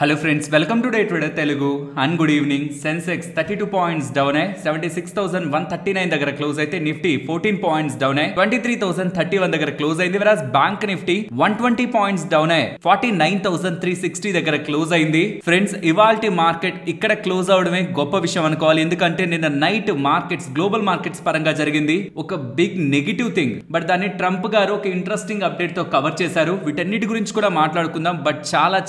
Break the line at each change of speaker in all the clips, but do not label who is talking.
Hello friends, welcome to Day Trader Telugu and good evening. Sensex 32 points down 76,139 దగ్గర close అయితే Nifty 14 points down 23,031 దగ్గర close అయింది. whereas bank Nifty 120 points down 49,360 దగ్గర close అయింది. Friends, ఇవాల్టి market ఇక్కడ close అవడమే గొప్ప విషయం అనుకోవాలి. ఎందుకంటే నిన్న నైట్ మార్కెట్స్ గ్లోబల్ మార్కెట్స్ పరంగా జరిగింది ఒక బిగ్ నెగటివ్ థింగ్. బట్ దాన్ని ట్రంప్ గారు ఒక ఇంట్రెస్టింగ్ అప్డేట్ తో కవర్ చేశారు. వీటన్నిటి గురించి కూడా మాట్లాడుకుందాం. బట్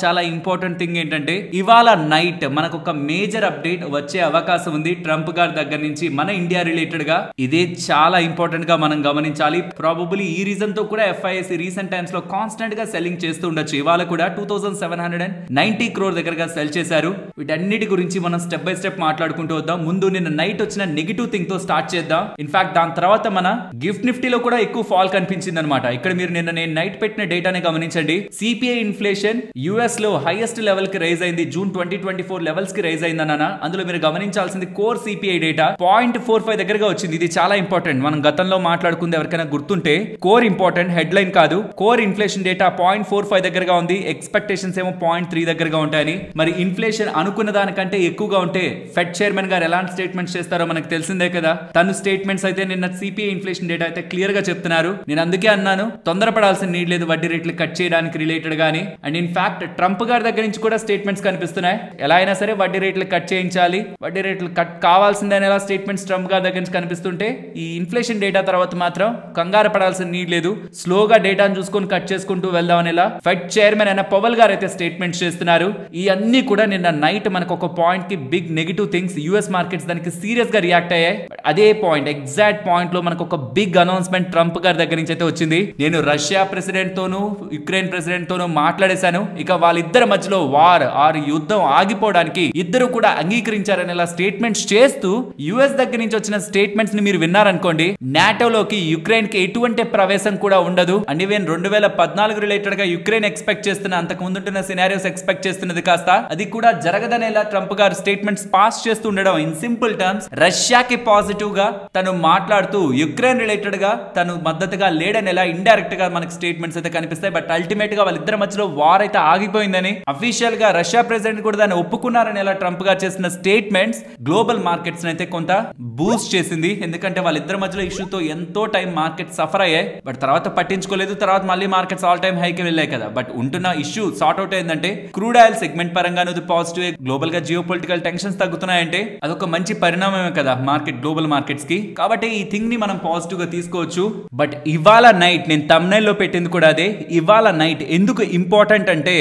చాలా ఇంపార్టెంట్ థింగ్ ఏంటంటే ఇవాళ నైట్ మనకు ఒక మేజర్ అప్డేట్ వచ్చే అవకాశం ఉంది ట్రంప్ గారి దగ్గర నుంచి మన ఇండియా రిలేటెడ్ గా. ఇదే చాలా ఇంపార్టెంట్ గా మనం గమనించాలి. ప్రాబబుల్లీ ఈ రీజన్ తో కూడా FIS రీసెంట్ టైమ్స్ లో కాన్స్టెంట్ గా సెల్లింగ్ చేస్తూ ఉండొచ్చు. ఇవాళ కూడా 2790 crore దగ్గరగా సెల్ చేశారు. వీటన్నిటి గురించి మనం స్టెప్ బై స్టెప్ మాట్లాడుకుంటూ వద్దాం. ముందు నిన్న నైట్ వచ్చిన నెగిటివ్ థింగ్ తో స్టార్ట్ చేద్దాం. ఇన్ఫాక్ట్ దాని తర్వాత మన గిఫ్ట్ నిఫ్టీలో కూడా ఎక్కువ ఫాల్ కనిపించింది అనమాట. ఇక్కడ మీరు నిన్న నేను నైట్ పెట్టిన డేటాని గమనించండి. CPI ఇన్ఫ్లేషన్ US లో హైయెస్ట్ లెవెల్ కి రైజ్ అయింది. జూన్ 2024 లెవెల్స్ కి రైజ్ అయిందన్న. అందులో మీరు గమనించాల్సింది కోర్ CPI డేటా 0.45 దగ్గరగా వచ్చింది. ఇది చాలా ఇంపార్టెంట్. మనం గతంలో మాట్లాడుకుంది ఎవరికైనా గుర్తుంటే కోర్ ఇంపార్టెంట్, హెడ్ లైన్ కాదు. కోర్ ఇన్ఫ్లేషన్ డేటా 0.45 దగ్గరగా ఉంది. ఎక్స్పెక్టేషన్స్ ఏమో 0.3 దగ్గరగా ఉంటాయని. మరి ఇన్ఫ్లేషన్ అనుకున్న దానికంటే ఎక్కువగా ఉంటే ఫెడ్ చైర్మన్ గారు ఎలాంటి స్టేట్మెంట్స్ చేస్తారో మనకు తెలిసిందే కదా. తను స్టేట్మెంట్స్ అయితే నిన్న CPI ఇన్ఫ్లేషన్ డేటా అయితే క్లియర్ గా చెప్తున్నారు. నేను అందుకే అన్నాను తొందరపడాల్సిన నీడ్ లేదు వడ్డీ రేట్లు కట్ చేయడానికి రిలేటెడ్ గానీ. అండ్ ఇన్ఫాక్ట్ ట్రంప్ గారి దగ్గర నుంచి కూడా స్టేట్మెంట్స్ కనిపిస్తున్నాయి. ఎలా అయినా సరే వడ్డీ రేట్లు కట్ చేయించాలి, వడ్డీ రేట్లు కట్ కావాల్సిందే ఎలా స్టేట్మెంట్స్ ట్రంప్ గారి దగ్గర నుంచి కనిపిస్తుంటే ఈ ఇన్ఫ్లేషన్ డేటా తర్వాత మాత్రం కంగారు పడాల్సిన నీడ్ లేదు. స్లోగా డేటాను చూసుకొని కట్ చేసుకుంటూ వెళ్దాం అనేలా ఫెడ్ చైర్మన్ అయిన పవల్ గారు అయితే స్టేట్మెంట్స్ చేస్తున్నారు. ఈ అన్ని కూడా నిన్న నైట్ మనకు ఒక పాయింట్ కి big negative things US markets దానికి సీరియస్ గా రియాక్ట్ అయ్యాయి. అదే పాయింట్ ఎగ్జాక్ట్ పాయింట్ లో మనకు ఒక బిగ్ అనౌన్స్మెంట్ ట్రంప్ గారి దగ్గర నుంచి అయితే వచ్చింది. నేను రష్యా ప్రెసిడెంట్ తోనూ యుక్రెయిన్ ప్రెసిడెంట్ తోనూ మాట్లాడేశాను. ఇక వాళ్ళిద్దరి మధ్యలో వార్ ఆర్ యుద్ధం ఆగిపోవడానికి ఇద్దరు కూడా అంగీకరించారనేలా స్టేట్మెంట్స్ చేస్తూ US దగ్గర నుంచి వచ్చిన స్టేట్మెంట్స్ ని మీరు విన్నారనుకోండి, నాటోలోకి యుక్రెయిన్ కి ఎటువంటి ప్రవేశం కూడా ఉండదు. అండ్ ఈవెన్ 2014 రిలేటెడ్ గా యుక్రెయిన్ ఎక్స్పెక్ట్ చేస్తున్న అంతకు ముందుంటున్న సినారియోస్ ఎక్స్పెక్ట్ చేస్తున్నది కాస్త అది కూడా జరగదనేలా ట్రంప్ గారు స్టేట్మెంట్స్ పాస్ చేస్తూ ఉండడం. ఇన్ సింపుల్ టర్మ్స్ రష్యాకి పాజిటివ్ గా తను మాట్లాడుతూ యుక్రెయిన్ రిలేటెడ్ గా తను మద్దతుగా లేడనేలా ఇండైరెక్ట్ గా మనకి స్టేట్మెంట్స్ అయితే కనిపిస్తాయి. బట్ అల్టిమేట్ గా వాళ్ళిద్దరి మధ్యలో వార్ అయితే ఆగిపోయిందని అఫీషియల్ గా రష్యా ప్రెసిడెంట్ కూడా దాన్ని ఒప్పుకున్నారని ఎలా ట్రంప్ గారు చేసిన స్టేట్మెంట్స్ గ్లోబల్ మార్కెట్స్ అయితే కొంత బూస్ట్ చేసింది. ఎందుకంటే వాళ్ళిద్దరి మధ్యలో ఇష్యూతో ఎంతో టైం మార్కెట్ సఫర్ అయ్యాయి. బట్ తర్వాత పట్టించుకోలేదు. తర్వాత మళ్ళీ మార్కెట్స్ ఆల్ టైమ్ హైకి వెళ్ళాయి కదా. బట్ ఉంటున్న ఇష్యూ సార్ట్ అవుట్ అయిందంటే క్రూడ్ ఆయిల్ సెగ్మెంట్ పరంగా పాజిటివ్. గ్లోబల్ గా జియో పొలిటికల్ టెన్షన్స్ తగ్గుతున్నాయంటే అదొక మంచి పరిణామమే కదా మార్కెట్ గ్లోబల్ మార్కెట్స్ కి. కాబట్టి ఈ థింగ్ ని మనం పాజిటివ్ గా తీసుకోవచ్చు. బట్ ఇవాళ నైట్ నేను థంబ్నెయిల్ లో పెట్టింది కూడా అదే. ఇవాళ నైట్ ఎందుకు ఇంపార్టెంట్ అంటే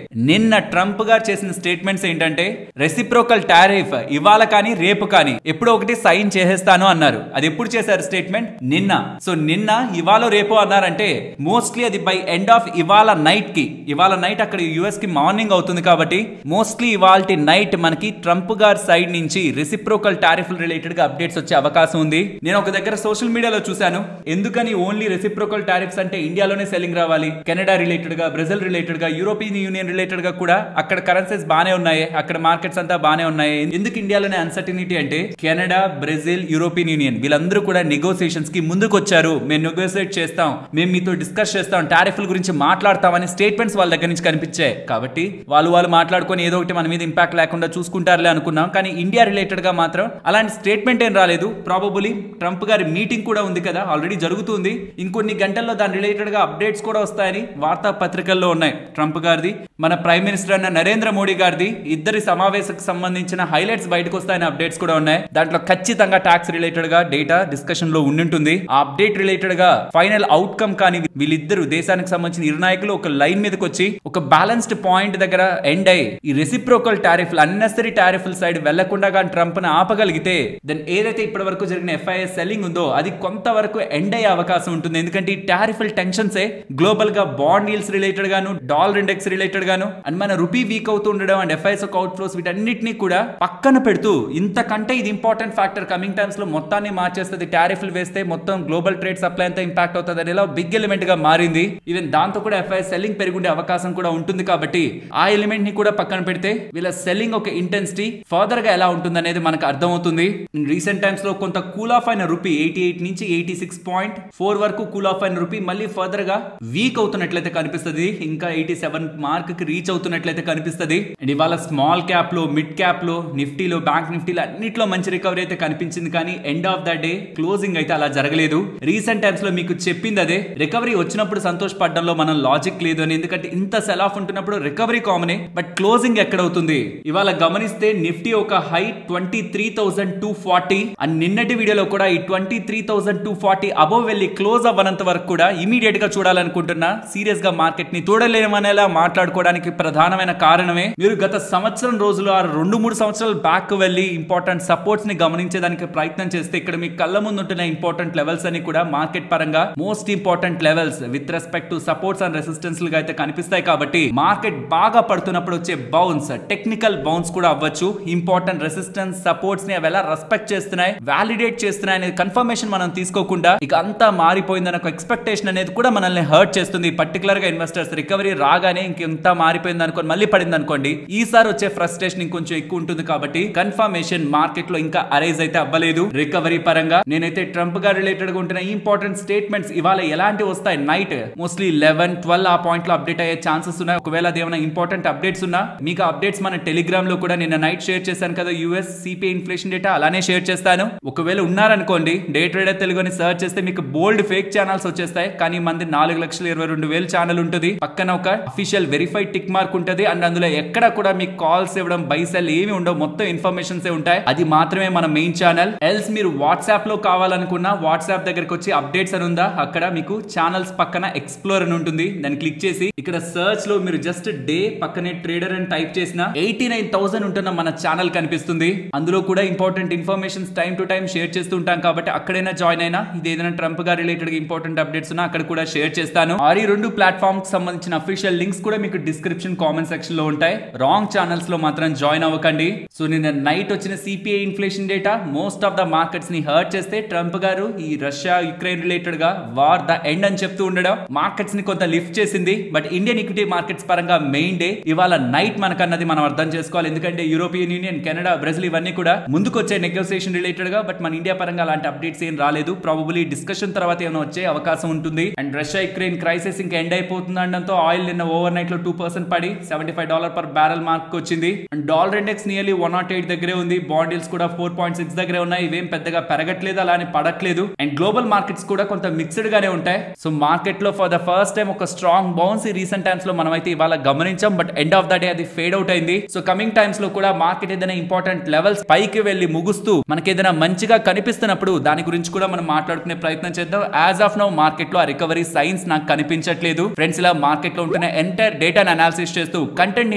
నిన్న ట్రంప్ గారు చేసిన స్టేట్మెంట్స్ ఏంటంటే రెసిప్రోకల్ టారిఫ్ ఇవాళ కానీ రేపు కానీ ఎప్పుడో ఒకటి సైన్ చేసేస్తాను అన్నారు. అది ఎప్పుడు చేశారు స్టేట్మెంట్? నిన్న. సో నిన్న ఇవాళ రేపు అన్నారంటే మోస్ట్లీ అది బై ఎండ్ ఆఫ్ ఇవాళ నైట్ కి. ఇవాళ నైట్ అక్కడ US కి మార్నింగ్ అవుతుంది కాబట్టి మోస్ట్లీ ఇవాళ నైట్ మనకి ట్రంప్ గారి సైడ్ నుంచి రెసిప్రోకల్ టారిఫ్ రిలేటెడ్ గా అప్డేట్స్ వచ్చే అవకాశం ఉంది. నేను ఒక దగ్గర సోషల్ మీడియాలో చూశాను, ఎందుకని ఓన్లీ రెసిప్రోకల్ టారిఫ్స్ అంటే ఇండియాలోనే సెల్లింగ్ రావాలి, కెనడా రిలేటెడ్ గా, బ్రెజిల్ రిలేటెడ్ గా, యూరోపియన్ యూనియన్ రిలేటెడ్ గా కూడా అక్కడ కరెన్సీస్ బానే ఉన్నాయి, అక్కడ మార్కెట్స్ అంతా బానే ఉన్నాయి, ఎందుకు ఇండియాలోనే అన్సర్టినిటీ అంటే కెనడా, బ్రెజిల్, యూరోపియన్ యూనియన్ వీళ్ళందరూ కూడా నెగోసియేషన్స్ కి ముందుకు వచ్చారు. మేము నెగోసియేట్ చేస్తాం, మేము మీతో డిస్కస్ చేస్తాం, టారిఫ్ల గురించి మాట్లాడతామని స్టేట్మెంట్స్ వాళ్ళ దగ్గర నుంచి కనిపించాయి. కాబట్టి వాళ్ళు మాట్లాడుకొని ఏదో ఒకటి మన మీద ఇంపాక్ట్ లేకుండా చూసుకుంటారులే అనుకున్నాం. కానీ ఇండియా రిలేటెడ్ గా మాత్రం అలాంటి స్టేట్మెంట్ ఏం రాలేదు. ప్రాబబుల్లీ ట్రంప్ గారి మీటింగ్ కూడా ఉంది కదా, ఆల్రెడీ జరుగుతుంది. ఇంకొన్ని గంటల్లో దాని రిలేటెడ్ గా అప్డేట్స్ కూడా వస్తాయని వార్తా పత్రికల్లో ఉన్నాయి. ట్రంప్ గారిది, మన ప్రైమ్ మినిస్టర్ అన్న నరేంద్ర మోడీ గారిది ఇద్దరి సమావేశకు సంబంధించిన హైలైట్స్ బయటకు వస్తాయని అప్డేట్స్ కూడా ఉన్నాయి. దాంట్లో ఖచ్చితంగా ట్యాక్స్ రిలేటెడ్ గా డేటా డిస్కషన్ లో ఉండింటుంది. ఆ అప్డేట్ రిలేటెడ్ గా ఫైనల్ అవుట్కమ్ కానీ వీళ్ళిద్దరు దేశానికి సంబంధించిన నిర్ణాయకులు ఒక లైన్ మీదకి వచ్చి ఒక బ్యాలెన్స్డ్ పాయింట్ దగ్గర ఎండ్ అయ్యి ఈ రెసిప్రోకల్ టారిఫ్లు అన్నెసరీ టారిఫ్ల సైడ్ వెళ్లకుండా కానీ ట్రంప్ ని ఆపగలిగితే దెన్ ఏదైతే ఇప్పటి వరకు జరిగిన FIS సెల్లింగ్ ఉందో అది కొంతవరకు ఎండ్ అయ్యే అవకాశం ఉంటుంది. ఎందుకంటే ఈ టారిఫ్ల టెన్షన్స్ గ్లోబల్ గా బాండ్ డీల్స్ రిలేటెడ్ గాను, డాలర్ ఇండెక్స్ రిలేటెడ్ గాను, అండ్ మన రూపీ వీక్ అవుతూ ఉండడం అండ్ FIS అవుట్ ఫ్లోస్ వీటన్నిటిని కూడా పక్కన పెడుతూ ఇంతకంటే ఇది ఇంపార్టెంట్ ఫ్యాక్టర్ కమింగ్ టైమ్స్ లో మొత్తాన్ని మార్చేస్తుంది. టారిఫ్లు వేస్తే మొత్తం గ్లోబల్ ట్రేడ్ సప్లై అంతా ఇంపాక్ట్ అవుతుంది అనేలా బిగ్ ఎలిమెంట్ గా మారింది. ఈవెన్ దాంతో కూడా FIS సెల్లింగ్ పెరుగుండే అవకాశం కూడా ఉంటుంది. కాబట్టి ఆ ఎలిమెంట్ ని కూడా పక్కన పెడితే వీళ్ళ సెల్లింగ్ ఒక ఇంటెన్సిటీ ఫర్దర్ గా ఎలా ఉంటుంది అనేది మనకు అర్థమవుతుంది. రీసెంట్ టైమ్స్ లో కొంత కూల్ ఆఫ్ అయిన రూపీ 88 నుంచి 86.4 వరకు కూల్ ఆఫ్ అయిన రూపీ మళ్ళీ ఫర్దర్ గా వీక్ అవుతున్నట్లయితే కనిపిస్తుంది. ఇంకా 87 మార్క్ కి రీచ్ అవుతున్నట్లయితే కనిపిస్తుంది. అండ్ ఇవాళ స్మాల్ క్యాప్ లో, మిడ్ క్యాప్ లో, నిఫ్టీలో, బ్యాంక్ నిఫ్టీలో అన్నిట్లో మంచి రికవరీ అయితే కనిపించింది. కానీ end of the day closing అయితే అలా జరగలేదు. రీసెంట్ టైమ్స్ లో మీకు చెప్పింది అదే, రికవరీ వచ్చినప్పుడు సంతోషపడడంలో మనం లాజిక్ లేదు అని. ఎందుకంటే ఇంత సెల్ ఆఫ్ ఉంటున్నప్పుడు రికవరీ కామనే, బట్ క్లోజింగ్ ఎక్కడవుతుంది? ఇవాళ గమనిస్తే నిఫ్టీ ఒక హై 23,240 అండ్ నిన్నటి వీడియోలో కూడా ఈ 23,240 అబోవ్ వెళ్ళి క్లోజ్ అవ్వనంత వరకు కూడా ఇమీడియట్ గా చూడాలనుకుంటున్నా. సీరియస్ గా మార్కెట్ ని చూడలేమనేలా మాట్లాడుకోవడానికి ప్రధానమైన కారణమే మీరు గత సంవత్సరం రోజులు ఆ 2-3 సంవత్సరాలు బ్యాక్ వెళ్ళి ఇంపార్టెంట్ సపోర్ట్స్ ని గమనించేదానికి ప్రయత్నం చేస్తే ఇక్కడ మీ కళ్ళ ముందు ఉంటున్న ఇంపార్టెంట్ లెవెల్స్ అని కూడా మార్కెట్ పరంగా most important levels with respect to supports and resistance లుగా అయితే కనిపిస్తాయి. కాబట్టి మార్కెట్ బాగా పడుతున్నప్పుడు వచ్చే బౌన్స్, టెక్నికల్ బౌన్స్ కూడా అవ్వచ్చు. ఇంపార్టెంట్ రెసిస్టెన్స్, సపోర్ట్స్ ని అవి ఎలా రెస్పెక్ట్ చేస్తున్నాయి, వాలిడేట్ చేస్తున్నాయి అనేది కన్ఫర్మేషన్ మనం తీసుకోకుండా ఇక అంతా మారిపోయిందన్న ఒక ఎక్స్పెక్టేషన్ అనేది కూడా మనల్ని హర్ట్ చేస్తుంది. పర్టికులర్ గా ఇన్వెస్టర్స్ రికవరీ రాగానే ఇంకెంత మారిపోయింది అనుకోని మళ్ళీ పడింది అనుకోండి, ఈసారి వచ్చే ఫ్రస్ట్రేషన్ ఇంకొంచెం ఎక్కువ ఉంటుంది. కాబట్టి కన్ఫర్మేషన్ మార్కెట్ లో ఇంకా అరైజ్ అయితే అవ్వలేదు. రికవరీ పరంగా నేనైతే ట్రంప్ గా రిలేటెడ్ గా ఉంటున్న ఇంపార్టెంట్ స్టేట్మెంట్స్ ఇవాళ ఎలాంటి వస్తాయి, నైట్ మోస్ట్లీ 11-12 ఆ పాయింట్ లో అప్డేట్ అయ్యే ఛాన్సెస్ ఉన్నాయి. ఒకవేళ అది ఏమైనా ఇంపార్టెంట్ అప్డేట్స్ ఉన్నా మీకు అప్డేట్స్ మన టెలిగ్రామ్ లో కూడా నిన్న నైట్ షేర్ చేశాను కదా, యూఎస్ సిపిఐ ఇన్ఫ్లేషన్ డేటా, అలానే షేర్ చేస్తాను. ఒకవేళ ఉన్నారనుకోండి, డే ట్రేడర్ తెలుగు అని సర్చ్ చేస్తే మీకు బోల్డ్ ఫేక్ ఛానల్స్ వచ్చేస్తాయి. కానీ మంది 4,22,000 ఛానల్ ఉంటుంది. పక్కన ఒక అఫీషియల్ వెరిఫైడ్ టిక్ మార్క్ ఉంటుంది. అండ్ అందులో ఎక్కడ కూడా మీకు కాల్స్ ఇవ్వడం, బై సెల్ ఏమి ఉండవు, మొత్తం ఇన్ఫర్మేషన్స్ ఉంటాయి. అది మాత్రమే మన మెయిన్ ఛానల్. ఎల్స్ మీరు వాట్సాప్ లో కావాలనుకున్నా వాట్సాప్ దగ్గరకు వచ్చి అప్డేట్స్ అని ఉందా, అక్కడ మీకు ఛానల్స్ పక్కన ఎక్స్ప్లోర్ అని ఉంటుంది. దాన్ని క్లిక్ చేసి ఇక్కడ సర్చ్ లో మీరు జస్ట్ డే పక్కనే ట్రేడర్ అని టైప్ చేసిన 89,000 ఉంటున్న మన ఛానల్ కనిపిస్తుంది. అందులో కూడా important informations time to time share చేస్తూ ఉంటాం. కాబట్టి అక్కడైనా జాయిన్ అయినా, ఇది ఏదైనా ట్రంప్ గా రిలేటెడ్ ఇంపార్టెంట్ అప్డేట్స్ ఉన్నా అక్కడ కూడా షేర్ చేస్తాను. ఈ 2 ప్లాట్ఫామ్స్ సంబంధించిన అఫీషియల్ లింక్స్ కూడా మీకు డిస్క్రిప్షన్, కామెంట్ సెక్షన్ లో ఉంటాయి. రాంగ్ ఛానల్స్ లో మాత్రం జాయిన్ అవ్వకండి. సో నిన్న నైట్ వచ్చిన CPI inflation data most of the markets ని హర్ట్ చేస్తే, ట్రంప్ గారు ఈ రష్యా యుక్రెయిన్ రిలేటెడ్ గా వార్ ద ఎండ్ అని చెప్తూ ఉండడం మార్కెట్స్ ని కొంత లిఫ్ట్ చేసింది. బట్ ఇండియన్ ఈక్విటీ మార్కెట్స్ పరంగా మెయిన్ డే ఇవాళ నైట్ మనకన్నది మనం అర్థం చేసుకోవాలి. ఎందుకంటే యూరోపియన్ యూనియన్, కెనడా, బ్రెజిల్ ఇవన్నీ కూడా ముందుకు వచ్చే నెగోసియేషన్ రిలేటెడ్ గా, బట్ మన ఇండియా పరంగా అలాంటి అప్డేట్స్ ఏం రాలేదు. ప్రాబబ్లీ డిస్కషన్ తర్వాత ఏమైనా వచ్చే అవకాశం ఉంటుంది. అండ్ రష్యా యుక్రెయిన్ క్రైసిస్ ఇంకా ఎండ్ అయిపోతుంది అనడంతో ఆయిల్ నిన్న ఓవర్ నైట్ లో 2% పడి $75 per barrel మార్క్ వచ్చింది. అండ్ డాలర్ ఇండెక్స్ నియర్లీ 108 దగ్గరే ఉంది. బాండ్ ఈల్డ్స్ కూడా 4.6 దగ్గరే ఉన్నాయి. ఇవేం పెద్దగా పెరగట్లేదు, అలానే పడట్లేదు. అండ్ గ్లోబల్ మార్కెట్స్ కూడా కొంత మిక్స్డ్ గానే ఉంటాయి. సో మార్కెట్ లో ఫర్ ద ఫస్ట్ టైం ఒక స్ట్రాంగ్ బౌన్స్ ఈ రీసెంట్ టైమ్స్ లో మనం అయితే ఇవాళ గమనించాం. But end of the day అది ఫేడ్ అవుట్ అయింది. సో కమింగ్ టైమ్స్ లో కూడా మార్కెట్ ఏదైనా ఇంపార్టెంట్ లెవెల్స్ పైకి వెళ్లి ముగుస్తూ మనకి ఏదైనా మంచిగా కనిపిస్తున్నప్పుడు దాని గురించి కూడా మనం మాట్లాడుకునే ప్రయత్నం చేద్దాం. యాజ్ ఆఫ్ నౌ మార్కెట్ లో ఆ రికవరీ సైన్స్ నాకు కనిపించట్లేదు. ఫ్రెండ్స్, ఇలా మార్కెట్ లో ఉంటున్న ఎంటైర్ డేటాను అనాలిసిస్ చేస్తూ కంటెంట్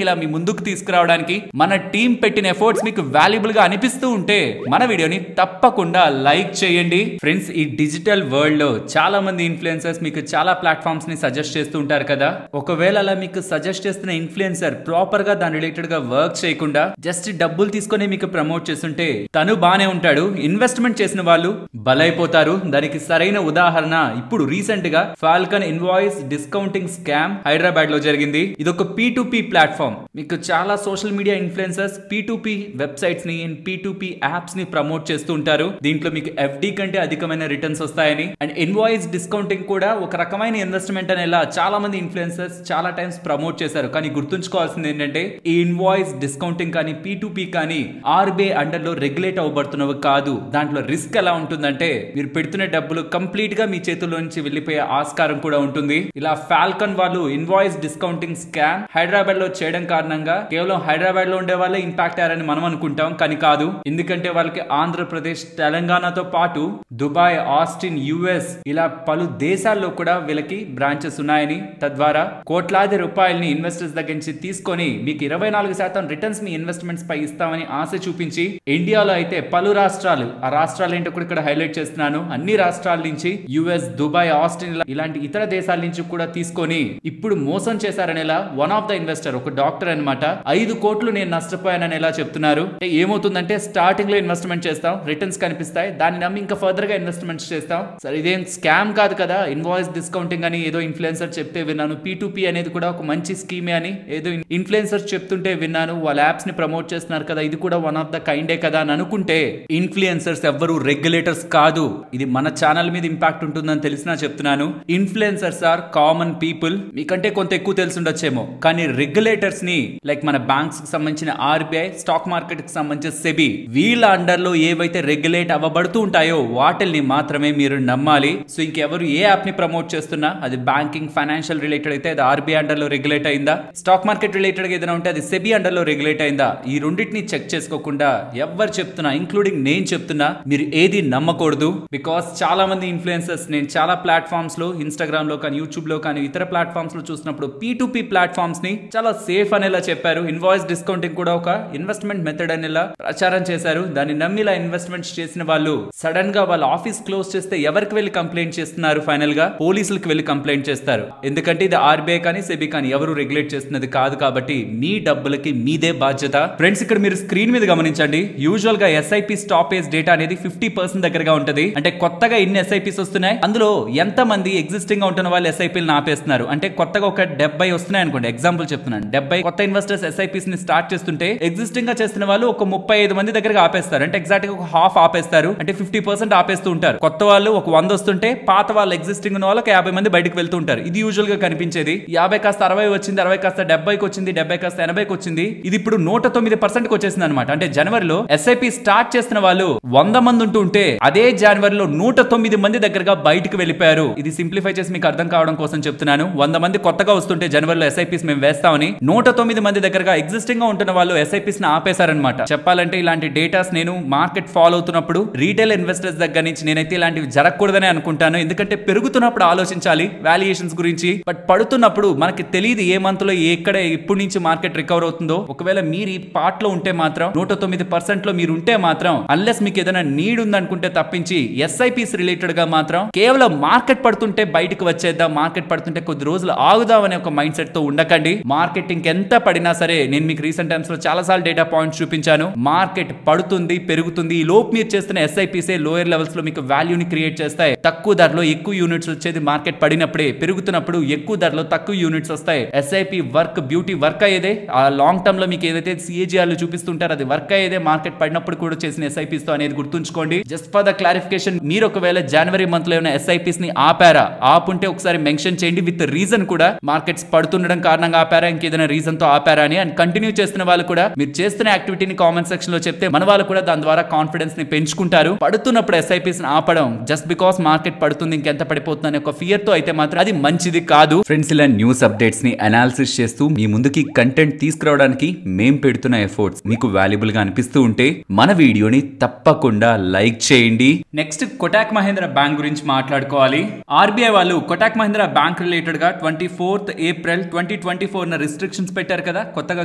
ఇలా మీ ముందుకు తీసుకురావడానికి మన టీం పెట్టిన ఎఫర్ట్స్ మీకు వాల్యుబుల్ గా అనిపిస్తూ ఉంటే మన వీడియోని తప్పకుండా లైక్ చేయండి. ఫ్రెండ్స్, ఈ డిజిటల్ వరల్డ్ లో చాలా మంది ఇన్ఫ్లుయెన్సర్స్ మీకు చాలా ప్లాట్ఫామ్స్ ని సజెస్ట్ చేస్తూ ఉంటారు కదా. ఒకవేళ అలా మీకు సజెస్ట్ చేస్తున్న ఇన్ఫ్లుయెన్సర్ ప్రాపర్ గా దాని రిలేటెడ్ గా వర్క్ చేయకుండా జస్ట్ డబ్బులు తీసుకొని మీకు ప్రమోట్ చేస్తుంటే తను బానే ఉంటాడు, ఇన్వెస్ట్మెంట్ చేసిన వాళ్ళు బలైపోతారు. దానికి సరైన ఉదాహరణ ఇప్పుడు రీసెంట్ గా Falcon invoice discounting scam Hyderabad లో జరిగింది. ఇది ఒక P2P ప్లాట్ఫామ్. మీకు చాలా social media influencers P2P websites ని, P2P యాప్స్ ని ప్రమోట్ చేస్తూ ఉంటారు. దీంట్లో మీకు FD కంటే అధికమైన రిటర్న్స్ వస్తాయని. అండ్ ఇన్వాయిస్ డిస్కౌంటింగ్ కూడా ఒక రకమైన ఇన్వెస్ట్మెంట్ అనేలా చాలా మంది ఇన్ఫ్లుయెన్సర్స్ చాలా టైమ్స్ ప్రమోట్ చేశారు. కానీ గుర్తుంచుకోవాల్సింది ఏంటంటే ఈ ఇన్వాయిస్ డిస్కౌంటింగ్ కానీ P2P కానీ RBI అండర్ లో రెగ్యులేట్ అవ్వబడుతున్నవి కాదు. దాంట్లో రిస్క్ ఎలా ఉంటుందంటే మీరు పెడుతున్న డబ్బులు కంప్లీట్ గా మీ చేతుల్లో నుంచి వెళ్లిపోయే ఆస్కారం కూడా ఉంటుంది. ఇలా ఫాల్కన్ వాళ్ళు ఇన్వాయిస్ డిస్కౌంటింగ్ స్కామ్ హైదరాబాద్ లో చేయడం కారణంగా కేవలం హైదరాబాద్ లో ఉండే వాళ్ళే ఇంపాక్ట్ అయ్యారని మనం అనుకుంటాం, కానీ కాదు. ఎందుకంటే వాళ్ళకి ఆంధ్రప్రదేశ్, తెలంగాణతో పాటు దుబాయ్, ఆస్టిన్, US ఇలా పలు దేశాల్లో కూడా వీళ్ళకి బ్రాంచెస్ ఉన్నాయని, తద్వారా కోట్లాది రూపాయలని ఇన్వెస్టర్స్ దగ్గర నుంచి తీసుకొని మీకు 24% రిటర్న్స్ మీ ఇన్వెస్ట్మెంట్స్ పై ఇస్తామని ఆశ చూపించి ఇండియాలో అయితే పలు రాష్ట్రాలు, ఆ రాష్ట్రాలు ఏంటో కూడా ఇక్కడ హైలైట్ చేస్తున్నాను, అన్ని రాష్ట్రాల నుంచి US, దుబాయ్, ఆస్టిన్ ఇలాంటి ఇతర దేశాల నుంచి కూడా తీసుకొని ఇప్పుడు మోసం చేశారనేలా వన్ ఆఫ్ ద ఇన్వెస్టర్, ఒక డాక్టర్ అన్నమాట, 5 కోట్లు నేను నష్టపోయానని ఎలా చెప్తున్నారు. ఏమవుతుందంటే స్టార్టింగ్ లో ఇన్వెస్ట్మెంట్ చేస్తాం, రిటర్న్స్ కనిపిస్తాయి, దాన్ని నమ్మి ఇంకా ఫర్దర్ గా ఇన్వెస్ట్మెంట్స్ చేస్తాం. సరే ఇదేం స్కామ్ కాదు కదా, ఇన్వాయిస్ డిస్కౌంటింగ్ అని ఏదో ఇన్ఫ్లుయెన్సర్ చెప్తే విన్నాను, P2P అనేది కూడా ఒక మంచి స్కీమే అని ఏదో ఇన్ఫ్లుయెన్సర్స్ చెప్తుంటే విన్నాను, వాళ్ళ యాప్స్ ని ప్రమోట్ చేస్తున్నారు కదా, ఇది కూడా వన్ ఆఫ్ ద కైండే కదా అని అనుకుంటే ఇన్ఫ్లుయెన్సర్స్ ఎవ్వరు రెగ్యులేటర్స్ కాదు. ఇది మన ఛానల్ మీద ఇంపాక్ట్ ఉంటుందని తెలిసినా చెప్తున్నాను. Influencers are common people. మీకంటే కొంత ఎక్కువ తెలిసి ఉండొచ్చేమో, కానీ రెగ్యులేటర్ రెగ్యులేటర్స్ ని లైక్ మన బ్యాంక్స్ కి సంబంధించిన ఆర్బీఐ, స్టాక్ మార్కెట్ కి సంబంధించిన సెబీ, వీళ్ళ అండర్ లో ఏవైతే రెగ్యులేట్ అవ్వబడుతూ ఉంటాయో వాటిల్ని మాత్రమే మీరు నమ్మాలి. సో ఇంకెవరు ఏ యాప్ ని ప్రమోట్ చేస్తున్నా అది బ్యాంకింగ్, ఫైనాన్షియల్ రిలేటెడ్ అయితే అది ఆర్బీఐ అండర్ లో రెగ్యులేట్ అయిందా, స్టాక్ మార్కెట్ రిలేటెడ్ గా ఏదైనా ఉంటే అది సెబీ అండర్ లో రెగ్యులేట్ అయిందా, ఈ రెండింటిని చెక్ చేసుకోకుండా ఎవరు చెప్తున్నా, ఇంక్లూడింగ్ నేను చెప్తున్నా, మీరు ఏది నమ్మకూడదు. బికాస్ చాలా మంది ఇన్ఫ్లుయెన్సర్స్ నేను చాలా ప్లాట్ఫామ్స్ లో, ఇన్స్టాగ్రామ్ లో కానీ, యూట్యూబ్ లో కానీ, ఇతర ప్లాట్ఫామ్స్ లో చూసినప్పుడు P2P ప్లాట్ఫామ్స్ ని చాలా సేఫ్ అనేలా చెప్పారు. ఇన్వాయిస్ డిస్కౌంటింగ్ కూడా ఒక ఇన్వెస్ట్మెంట్ మెథడ్ అనేలా ప్రచారం చేశారు. దాన్ని నమ్మి ఇలా ఇన్వెస్ట్మెంట్స్ చేసిన వాళ్ళు సడన్ గా వాళ్ళ ఆఫీస్ క్లోజ్ చేస్తే ఎవరికి వెళ్ళి కంప్లైంట్ చేస్తున్నారు? ఫైనల్ గా పోలీసులకు వెళ్ళి కంప్లైంట్ చేస్తారు. ఎందుకంటే ఇది ఆర్బీఐ కానీ సెబీ కానీ ఎవరు రెగ్యులేట్ చేస్తున్నది కాదు కాబట్టి మీ డబ్బులకి మీదే బాధ్యత. ఫ్రెండ్స్, ఇక్కడ మీరు స్క్రీన్ మీద గమనించండి. యూజువల్ గా ఎస్ఐపి స్టాపేజ్ డేటా అనేది 50% దగ్గరగా ఉంటది. అంటే కొత్తగా ఇన్ని ఎస్ఐపిస్ వస్తున్నాయి, అందులో ఎంత మంది ఎగ్జిస్టింగ్ గా ఉంటున్న వాళ్ళు ఎస్ఐపీలు ఆపేస్తున్నారు. అంటే కొత్తగా ఒక 70 వస్తున్నాయి అనుకోండి, ఎగ్జాంపుల్ చెప్తున్నాను. 70 కొత్త ఇన్వెస్టర్స్ ఎస్ఐపిస్ ని స్టార్ట్ చేస్తుంటే ఎగ్జిస్టింగ్ గా చేస్తున్న వాళ్ళు ఒక 35 మంది దగ్గరగా ఆపేస్తారు. అంటే ఎగ్జాక్ట్ గా ఒక హాఫ్ ఆపేస్తారు. అంటే 50% ఆపేస్తూ ఉంటారు. కొత్త వాళ్ళు ఒక 100 వస్తుంటే పాత వాళ్ళు ఎగ్జిస్టింగ్ ఉన్న వాళ్ళకి 50 మంది బయటకు వెళ్తూ ఉంటారు. ఇది యూజువల్ గా కనిపించేది. 50 కాస్త 60 వచ్చింది, 60 కాస్త 70కి వచ్చింది, 70 కాస్త 80కి వచ్చింది. ఇది ఇప్పుడు 109%కి వచ్చేసింది అనమాట. అంటే జనవరిలో ఎస్ఐపి స్టార్ట్ చేస్తున్న వాళ్ళు 100 మంది ఉంటుంటే అదే జనవరిలో 109 మంది దగ్గరగా బయటకు వెళ్ళిపోయారు. ఇది సింప్లిఫై చేసి మీకు అర్థం కావడం కోసం చెప్తున్నాను. 100 మంది కొత్తగా వస్తుంటే జనవరిలో ఎస్ఐపిస్ మేము వేస్తామని 109 మంది దగ్గరగా ఎగ్జిస్టింగ్ గా ఉంటున్న వాళ్ళు ఎస్ఐపిస్ ని ఆపేశారనమాట. చెప్పాలంటే ఇలాంటి డేటాస్ నేను మార్కెట్ ఫాలో అవుతున్నప్పుడు రీటైల్ ఇన్వెస్టర్స్ దగ్గర నుంచి నేనైతే ఇలాంటివి జరగకూడదని అనుకుంటాను. ఎందుకంటే పెరుగుతున్నప్పుడు ఆలోచించాలి వాల్యుయేషన్స్ గురించి, బట్ పడుతున్నప్పుడు మనకి తెలియదు ఏ మంత్ లో ఎక్కడ ఎప్పటి నుంచి మార్కెట్ రికవర్ అవుతుందో. ఒకవేళ మీరు ఈ పార్ట్ లో ఉంటే మాత్రం 109% లో మీరు ఉంటే మాత్రం అన్లెస్ మీకు ఏదైనా నీడ్ ఉందనుకుంటే తప్పించి ఎస్ఐపిస్ రిలేటెడ్ గా మాత్రం కేవలం మార్కెట్ పడుతుంటే బయటకు వచ్చేద్దాం, మార్కెట్ పడుతుంటే కొద్ది రోజులు ఆగుదాం అనే ఒక మైండ్ సెట్ తో ఉండకండి. మార్కెట్ ఇంకెంత పడినా సరే, నేను మీకు రీసెంట్ టైమ్స్ లో చాలా సార్లు డేటా పాయింట్స్ చూపించాను. మార్కెట్ పడుతుంది, పెరుగుతుంది, ఈ లోపు మీరు చేస్తున్న ఎస్ఐపిసే లోయర్ లెవెల్స్ లో మీకు వాల్యూని క్రియేట్ చేస్తాయి. తక్కువ ధరలో ఎక్కువ యూనిట్స్ వచ్చేది మార్కెట్ పడినప్పుడే. పెరుగుతున్నప్పుడు ఎక్కువ ధరలో తక్కువ యూనిట్స్ వస్తాయి. ఎస్ఐపి వర్క్, బ్యూటీ వర్క్ అయ్యేదే. ఆ లాంగ్ టర్మ్ లో మీకు ఏదైతే సిఏజీఆర్ లో చూపిస్తుంటారో అది వర్క్ అయ్యేదే మార్కెట్ పడినప్పుడు కూడా చేసిన ఎస్ఐపిస్ తో అనేది గుర్తుంచుకోండి. జస్ట్ ఫర్ ద క్లారిఫికేషన్, మీరు ఒకవేళ జనవరి మంత్ లో ఏమైనా ఎస్ఐపిస్ ని ఆపారా, ఆపుంటే ఒకసారి మెన్షన్ చేయండి విత్ రీజన్ కూడా. మార్కెట్స్ పడుతుండడం కారణంగా ఆపారా, ఇంకేదైనా రీజన్ తో ఆపారా అని. అండ్ కంటిన్యూ చేస్తున్న వాళ్ళు కూడా మీరు చేస్తున్న యాక్టివిటీని కామెంట్ సెక్షన్ లో చెప్తే మన వాళ్ళు కూడా దాని ద్వారా కాన్ఫిడెన్స్ ని పెంచుకుంటారు. పడుతున్నప్పుడు ఎస్ఐపిస్ ని ఆపడం జస్ట్ బికాస్ మార్కెట్ పడుతుంది ఇంకెంత పడిపోతుంది అనే ఒక ఫియర్ తో అయితే మాత్రం అది మంచిది కాదు. ఫ్రెండ్స్, ఇలా న్యూస్ అప్డేట్స్ ని అనాలిసిస్ చేస్తూ మీ ముందుకి కంటెంట్ తీసుకురావడానికి మేం పెడుతున్న ఎఫర్ట్స్ మీకు వాల్యుబుల్ గా అనిపిస్తూ ఉంటే మన వీడియోని తప్పకుండా లైక్ చేయండి. నెక్స్ట్ కోటాక్ మహీంద్రా బ్యాంక్ గురించి మాట్లాడుకోవాలి. ఆర్బీఐ వాళ్ళు కోటాక్ మహీంద్రా బ్యాంక్ రిలేటెడ్ గా 24th April 2024 రిస్ట్రిక్షన్స్ పెట్టారు కదా, కొత్తగా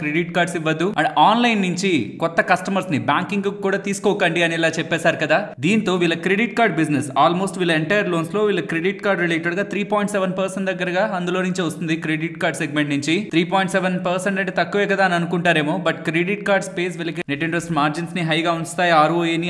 క్రెడిట్ కార్డ్స్ ఇవ్వద్దు అండ్ ఆన్లైన్ నుంచి కొత్త కస్టమర్స్ ని బ్యాంకింగ్ కూడా తీసుకోకండి అని ఇలా చెప్పేశారు కదా. దీంతో వీళ్ళ క్రెడిట్ కార్డ్ బిజినెస్ ఆల్మోస్ట్ వీళ్ళ ఎంటైర్ లోన్స్ లో వీళ్ళ క్రెడిట్ కార్డ్ రిలేటెడ్ గా 3.7% దగ్గరగా అందులో నుంచి వస్తుంది. క్రెడిట్ కార్డ్ సెగ్మెంట్ నుంచి 3.7% అంటే తక్కువే కదా అని అనుకుంటారేమో, బట్ క్రెడిట్ కార్డ్ స్పేస్ వీళ్ళకి నెట్ ఇంట్రెస్ట్ మార్జిన్స్ ని హైగా ఉంచుతాయి.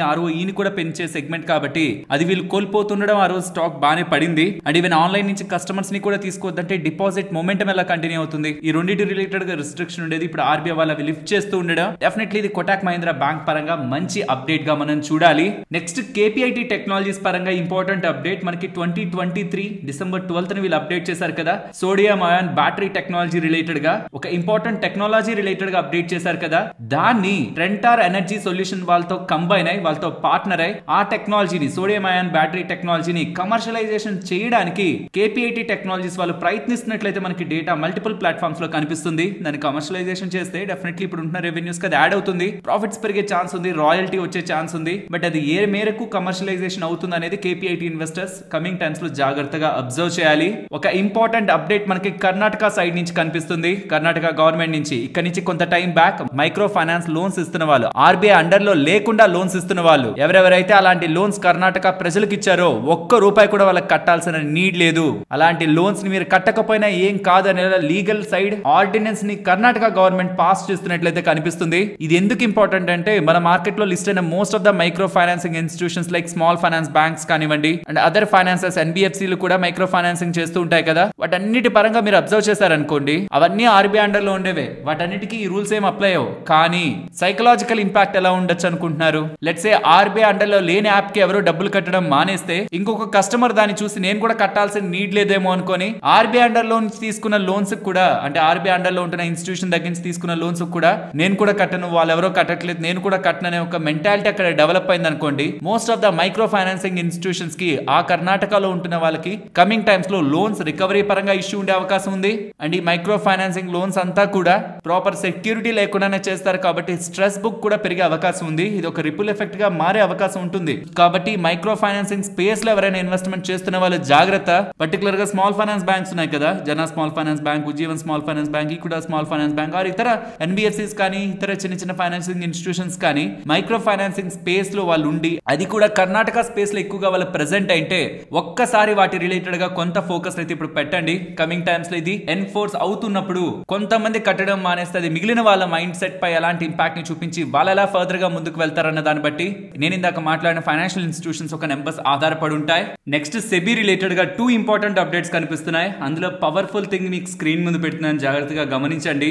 ఆర్ఓఈని కూడా పెంచే సెగ్మెంట్ కాబట్టి అది వీళ్ళు కోల్పోతుండడం ఆ రోజు స్టాక్ బాగానే పడింది. అండ్ ఈవెన్ ఆన్లైన్ నుంచి కస్టమర్స్ ని కూడా తీసుకోవద్దంటే డిపాజిట్ మొమెంటం ఎలా కంటిన్యూ అవుతుంది. ఈ రెండింటి రిలేటెడ్ గా రిస్ట్రిక్షన్ ఉండేది, ఇప్పుడు ఆర్బీఐ వాళ్ళవి లిఫ్ట్ చేస్తూ ఉండడం డెఫినెట్లీ ఇది కోటాక్ మహీంద్రా బ్యాంక్ పరంగా మంచి అప్డేట్ గా మనం చూడాలి. నెక్స్ట్ కేపీఐటీ టెక్నాలజీస్ పరంగా ఇంపార్టెంట్ అప్డేట్ మనకి 2023 December 12th వీళ్ళు అప్డేట్ చేశారు కదా. Sodium ion battery technology related గా ఒక ఇంపార్టెంట్ టెక్నాలజీ రిలేటెడ్ గా అప్డేట్ చేశారు కదా. దాన్ని ట్రెంటార్ ఎనర్జీ సొల్యూషన్ వాళ్ళతో కంబైన్ అయ్యి వాళ్ళతో పార్ట్నర్ అయ్యి ఆ టెక్నాలజీని, సోడియం అయాన్ బ్యాటరీ టెక్నాలజీని కమర్షియలైజేషన్ చేయడానికి కేపీఐటీ టెక్నాలజీస్ వాళ్ళు ప్రయత్నిస్తున్నట్లయితే మనకి డేటా మల్టిపుల్ ప్లాట్ఫామ్స్ లో కనిపిస్తుంది. దాన్ని కమర్షియలైజేషన్ చేస్తే డెఫినెట్లీ ఇప్పుడు ఉంటున్న రెవెన్యూస్ కి అది యాడ్ అవుతుంది, ప్రాఫిట్స్ పెరిగే ఛాన్స్ ఉంది, రాయల్టీ వచ్చే ఛాన్స్ ఉంది. బట్ అది ఏ మేరకు కమర్షియలైజేషన్ అవుతుంది అనేది కేపీఐటీ ఇన్వెస్టర్స్ కమింగ్ టైమ్స్ లో జాగ్రత్తగా అబ్జర్వ్ చేయాలి. ఒక ఇంపార్టెంట్ అప్డేట్ మనకి కర్ణాటక సైడ్ నుంచి కనిపిస్తుంది. కర్ణాటక గవర్నమెంట్ నుంచి ఇక్కడ నుంచి కొంత time back micro finance loans ఇస్తున్న వాళ్ళు, ఆర్బీఐ అండర్ లో లేకుండా లోన్స్ ఇస్తున్న వాళ్ళు ఎవరెవరైతే అలాంటి లోన్స్ కర్ణాటక ప్రజలకు ఇచ్చారో ₹1 కూడా వాళ్ళకి కట్టాల్సిన నీడ్ లేదు. అలాంటి లోన్స్ ని మీరు కట్టకపోయినా ఏం కాదు అనే లీగల్ సైడ్ ఆర్డినెన్స్ ని కర్ణాటక గవర్నమెంట్ పాస్ చేస్తున్నట్లయితే కనిపిస్తుంది. ఇది ఎందుకు ఇంపార్టెంట్ అంటే మన మార్కెట్ లో లిస్ట్ అయిన most of the micro financing institutions like small finance banks కానివ్వండి అండ్ అదర్ ఫైనాన్సెస్ ఎన్బిఎఫ్సీలు కూడా మైక్రో ఫైనాన్సింగ్ చేస్తూ ఉంటాయి కదా. వాటన్నిటి పరంగా మీరు అబ్జర్వ్ చేశారనుకోండి, అవన్నీ ఆర్బీఐ అండర్ లో ఉండేవే. వాటన్నిటికీ ఈ రూల్స్ ఏం అప్లై అవ్వవు. కానీ సైకలాజికల్ ఇంపాక్ట్ ఎలా ఉండొచ్చు అనుకుంటున్నారు? లెట్స్ సే ఆర్బీఐ అండర్ లో లేని యాప్ కి ఎవరో డబ్బులు కట్టడం మానేస్తే ఇంకొక కస్టమర్ దాన్ని చూసి నేను కూడా కట్టాల్సిన నీడ్ లేదేమో అనుకొని ఆర్బీఐ అండర్ లో తీసుకున్న లోన్స్ కూడా, అంటే ఆర్బీఐ అండర్ లో ఉంటున్న ఇన్స్టిట్యూషన్ దగ్గర నుంచి తీసుకున్న లోన్స్ కూడా నేను కూడా కట్టను, వాళ్ళు ఎవరో కట్టట్లేదు నేను కూడా కట్టననే ఒక మెంటాలిటీ అక్కడ డెవలప్ అయింది అనుకోండి, most of the micro financing institutions కి ఆ కర్ణాటకలో ఉంటున్న వాళ్ళకి కమింగ్ టైమ్స్ లో లోన్స్ రికవరీ పరంగా ఇష్యూ ఉండే అవకాశం ఉంది. అండ్ ఈ మైక్రో ఫైనాన్సింగ్ లోన్స్ అంతా కూడా ప్రాపర్ సెక్యూరిటీ లేకుండానే చేస్తారు కాబట్టి స్ట్రెస్ బుక్ కూడా పెరిగే అవకాశం ఉంది. ఇది ఒక రిపుల్ ఎఫెక్ట్ గా మారే అవకాశం ఉంటుంది. కాబట్టి మైక్రో ఫైనాన్సింగ్ స్పేస్ లో ఎవరైనా ఇన్వెస్ట్మెంట్ చేస్తున్న వాళ్ళు జాగ్రత్త. పర్టికులర్ గా స్మాల్ ఫైనాన్స్ బ్యాంక్స్ ఉన్నాయి కదా, Jana small finance bank, Ujjivan small finance bank, equity small finance bank or ఇతర ఎన్బిఎఫ్సిస్ కానీ ఇతర చిన్న చిన్న ఫైనాన్సింగ్ ఇన్స్టిట్యూషన్స్ కానీ మైక్రో ఫైనాన్సింగ్ స్పేస్ లో వాళ్ళు ఉండి, అది కూడా కర్ణాటక స్పేస్ లో ఎక్కువగా వాళ్ళు ప్రెసెంట్ అయితే ఒక్కసారి వాటి రిలేటెడ్ గా కొంత ఫోకస్ అయితే ఇప్పుడు పెట్టండి. కమింగ్ టైమ్స్ లో ఇది ఎన్ఫోర్స్ అవుతున్నప్పుడు కొంతమంది కట్టడం మానేస్తే మిగిలిన వాళ్ళ మైండ్ సెట్ పై ఎలాంటి ఇంపాక్ట్ ని చూపించి వాళ్ళు ఎలా ఫర్దర్ గా ముందుకు వెళ్తారన్న దాన్ని బట్టి నేను ఇందాక మాట్లాడిన ఫైనాన్షియల్ ఇన్స్టిట్యూషన్స్ ఒక నెంబర్స్ ఆధారపడి ఉంటాయి. నెక్స్ట్ సెబీ రిలేటెడ్ గా 2 ఇంపార్టెంట్ అప్డేట్స్ కనిపిస్తున్నాయి. అందులో పవర్ఫుల్ థింగ్ మీకు స్క్రీన్ ముందు పెడుతున్నాను, జాగ్రత్తగా గమనించండి.